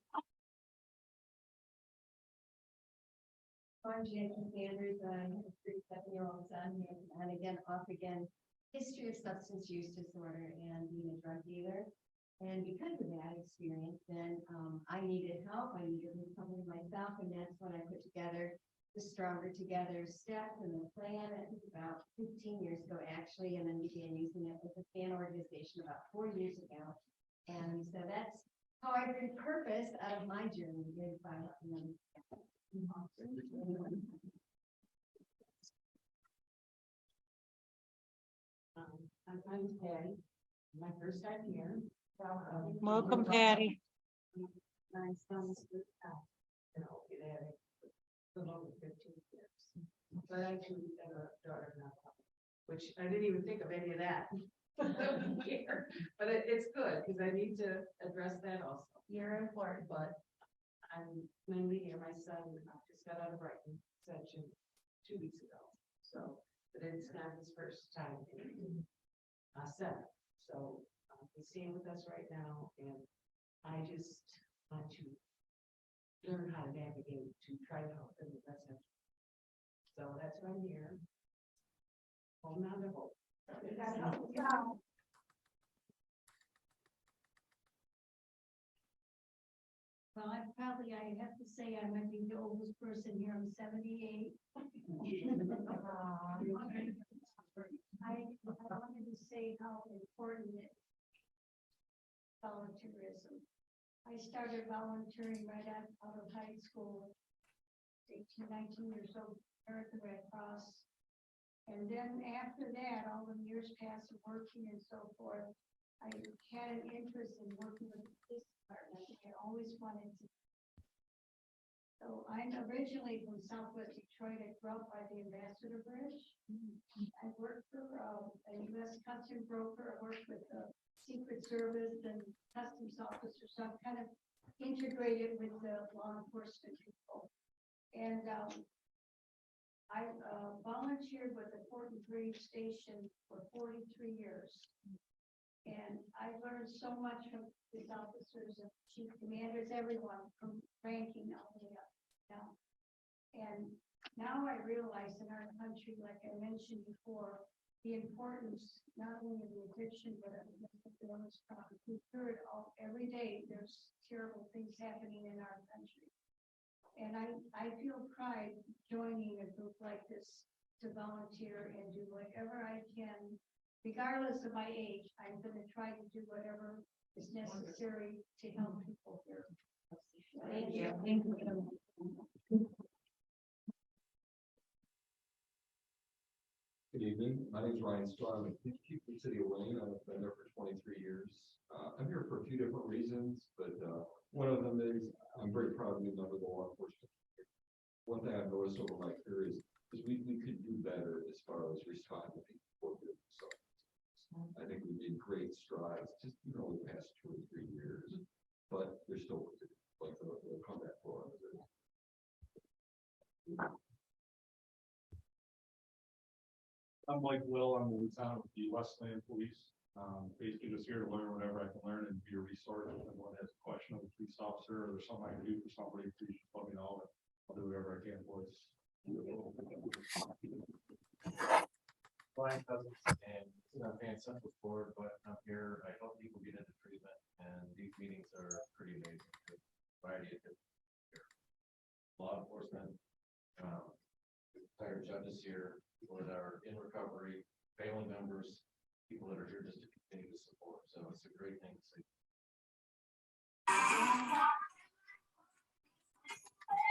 I'm Jackie Sanders, I have a 37-year-old son, and again, off again, history of substance use disorder and being a drug dealer. And because of that experience, then I needed help, I needed recovery myself, and that's when I put together the Stronger Together steps and the plan, I think about 15 years ago, actually, and then began using it with a fan organization about 4 years ago. And so that's how I bring purpose out of my journey is by helping them. I'm Patty, my first time here. Welcome, Patty. My son's it had a little over 15 years. But I too have a daughter now, which I didn't even think of any of that. Here. But it's good, because I need to address that also. You're important, but I'm mainly here. My son just got out of Brighton Extension 2 weeks ago. So, but it's not his first time in center. So he's staying with us right now, and I just want to learn how to navigate to try to help him the best. So that's why I'm here. Holding on to hope. Well, I have to say, I might be the oldest person here, I'm 78. I wanted to say how important it is, volunteerism. I started volunteering right out of high school, 18, 19 years old, American Red Cross. And then after that, all the years passed of working and so forth, I had an interest in working with the police department. I always wanted to. So I'm originally from Southwest Detroit. I grew up by the Ambassador Bridge. I worked for a U.S. Customs broker. I worked with the Secret Service and Customs officers. So I'm kind of integrated with the law enforcement people. And I volunteered with the Fort Greene Station for 43 years. And I learned so much from these officers and chief commanders, everyone from ranking all the way up. Down. And now I realize in our country, like I mentioned before, the importance not only of the addiction, but of the illness problem. We hear it all every day. There's terrible things happening in our country. And I feel pride joining a group like this to volunteer and do whatever I can, regardless of my age. I'm going to try to do whatever is necessary to help people here. Thank you. Thank you. Good evening. My name is Ryan Starr. I'm with the City of Wayne. I've been there for 23 years. I'm here for a few different reasons, but one of them is I'm very proud to be a member of the law enforcement. One thing I've noticed over my career is we could do better as far as responding to people. So I think we made great strides just the past 2 or 3 years, but there's still work to do. Like the combat for us. I'm Mike Will, I'm the lieutenant of the Westland Police. Basically just here to learn whatever I can learn and be a resource. If anyone has a question of a police officer or there's something I can do for somebody, please just let me know. I'll do whatever I can for us. Brian Cousins, and I'm Fan Central Board, but I'm here, I help people get into treatment, and these meetings are pretty amazing. Variety of different law enforcement, retired judges here, people that are in recovery, family members, people that are here just to continue to support. So it's a great thing to see.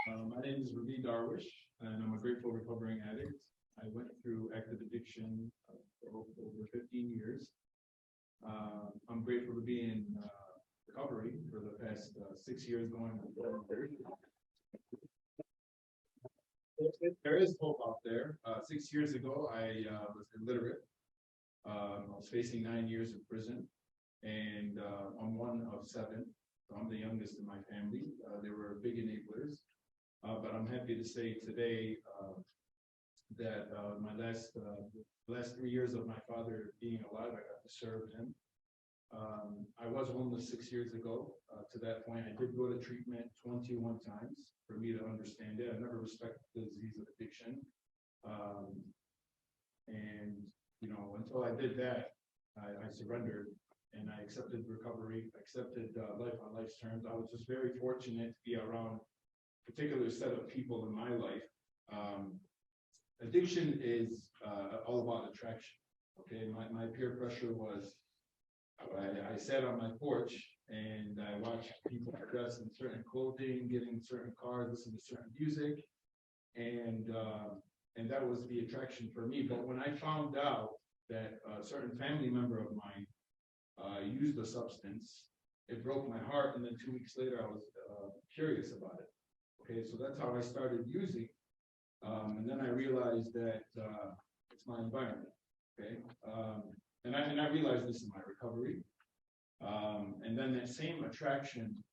My name is Ravi Darwish, and I'm a grateful recovering addict. I went through active addiction for over 15 years. I'm grateful to be in recovery for the past 6 years going on. There is hope out there. 6 years ago, I was illiterate. I was facing 9 years of prison, and I'm one of 7. So I'm the youngest in my family. They were big enablers. But I'm happy to say today that my last 3 years of my father being alive, I got to serve him. I was homeless 6 years ago. To that point, I did go to treatment 21 times for me to understand it. I never respected the disease of addiction. And, you know, until I did that, I surrendered and I accepted recovery, accepted life on life's terms. I was just very fortunate to be around a particular set of people in my life. Addiction is all about attraction. Okay, my peer pressure was, I sat on my porch and I watched people dress in certain clothing, get in certain cars, listen to certain music, and that was the attraction for me. But when I found out that a certain family member of mine used the substance, it broke my heart. And then 2 weeks later, I was curious about it. Okay, so that's how I started using. And then I realized that it's my environment. Okay, and I realized this in my recovery. And then that same attraction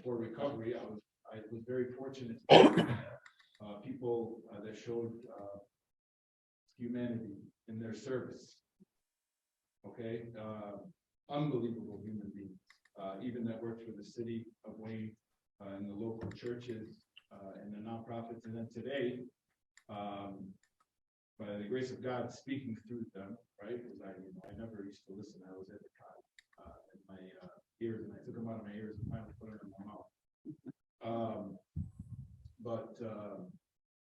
for recovery, I was very fortunate to meet people that showed humanity in their service. Okay, unbelievable human beings, even that worked for the city of Wayne, in the local churches, and the nonprofits, and then today, by the grace of God, speaking through them, right? Because I never used to listen. I was at the in my ears, and I took them out of my ears and finally put them in my mouth.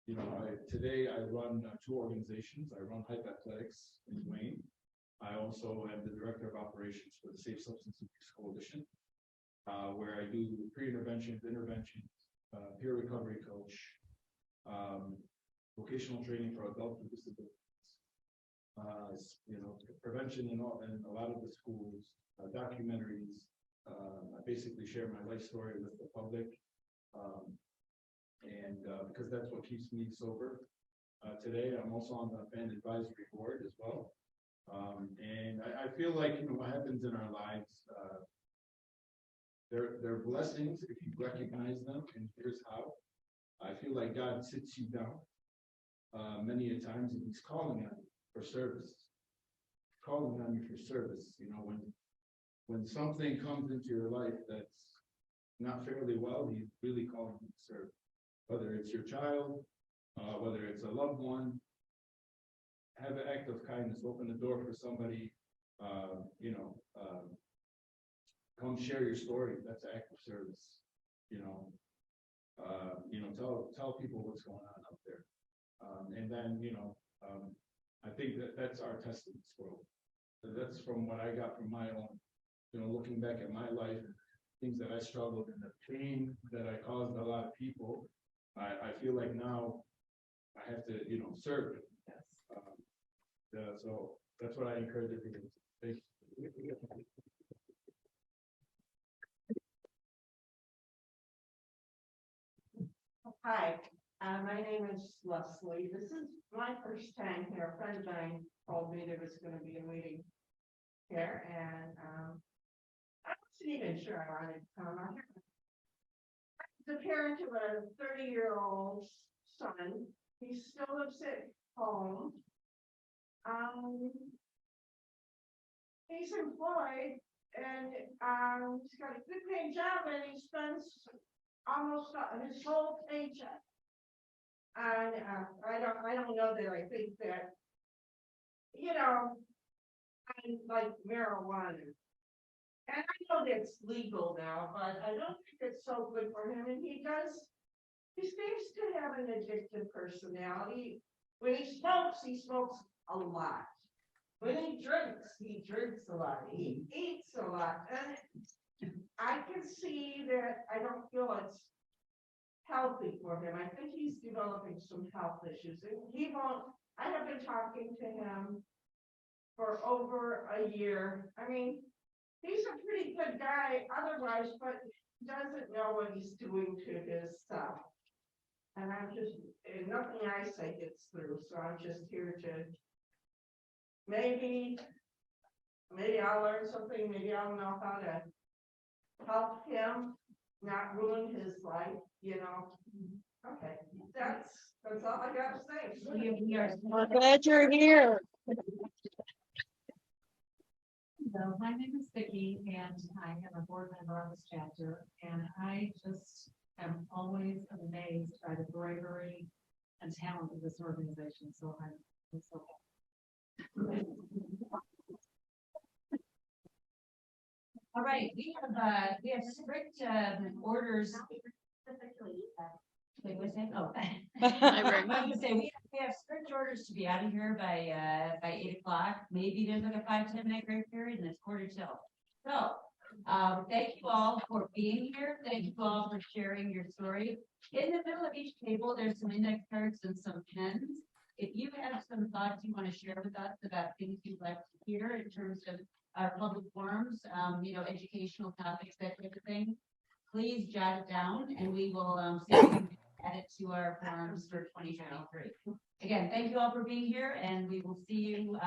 You know, today I run 2 organizations. I run Hype Athletics in Wayne. I also am the director of operations for the Safe Substance Abuse Coalition, where I do pre-interventions, interventions, peer recovery coach, vocational training for adults with disabilities, you know, prevention in a lot of the schools, documentaries. I basically share my life story with the public, because that's what keeps me sober. Today, I'm also on the band advisory board as well. And I feel like, you know, what happens in our lives, they're blessings if you recognize them, and here's how. I feel like God sits you down many a times, and he's calling on you for service. Calling on you for service. You know, when something comes into your life that's not fairly well, he's really calling you to serve. Whether it's your child, whether it's a loved one, have an act of kindness, open the door for somebody, you know, come share your story. That's an act of service. You know, tell people what's going on out there. And then, you know, I think that's our testament scroll. That's from what I got from my own, you know, looking back at my life, things that I struggled and the pain that I caused a lot of people. I feel like now I have to, you know, serve. So that's what I encourage everyone. Thank you. Hi, my name is Leslie. This is my first time here. A friend of mine told me there was going to be a meeting here, and I wasn't even sure I wanted to come out here. The parent of a 30-year-old son. He still lives at home. He's employed, and he's got a good paying job, and he spends almost his whole paycheck. And I don't know that I think that, you know, I like marijuana. And I know that's legal now, but I don't think it's so good for him. And he seems to have an addictive personality. When he smokes a lot. When he drinks a lot. He eats a lot. And I can see that I don't feel it's healthy for him. I think he's developing some health issues. And he won't, I have been talking to him for over a year. I mean, he's a pretty good guy otherwise, but doesn't know what he's doing to his stuff. And I'm just, and nothing I say gets through, so I'm just here to maybe I'll learn something, maybe I'll know how to help him not ruin his life, you know? Okay, that's all I gotta say. We're glad you're here. So my name is Vicki and I am a board member on this chapter, and I just am always amazed by the bravery and talent of this organization, so I'm so happy. All right, we have strict orders. Wait, what's that? Oh. I was gonna say, we have strict orders to be out of here by 8 o'clock. Maybe there's like a 5-10 minute break period and it's 1:45. So, thank you all for being here. Thank you all for sharing your story. In the middle of each table, there's some index cards and some pens. If you have some thoughts you want to share with us about things you'd like to hear in terms of our public forums, educational topics, that type of thing, please jot it down and we will see if we can add it to our forums for 2023. Again, thank you all for being here and we will see you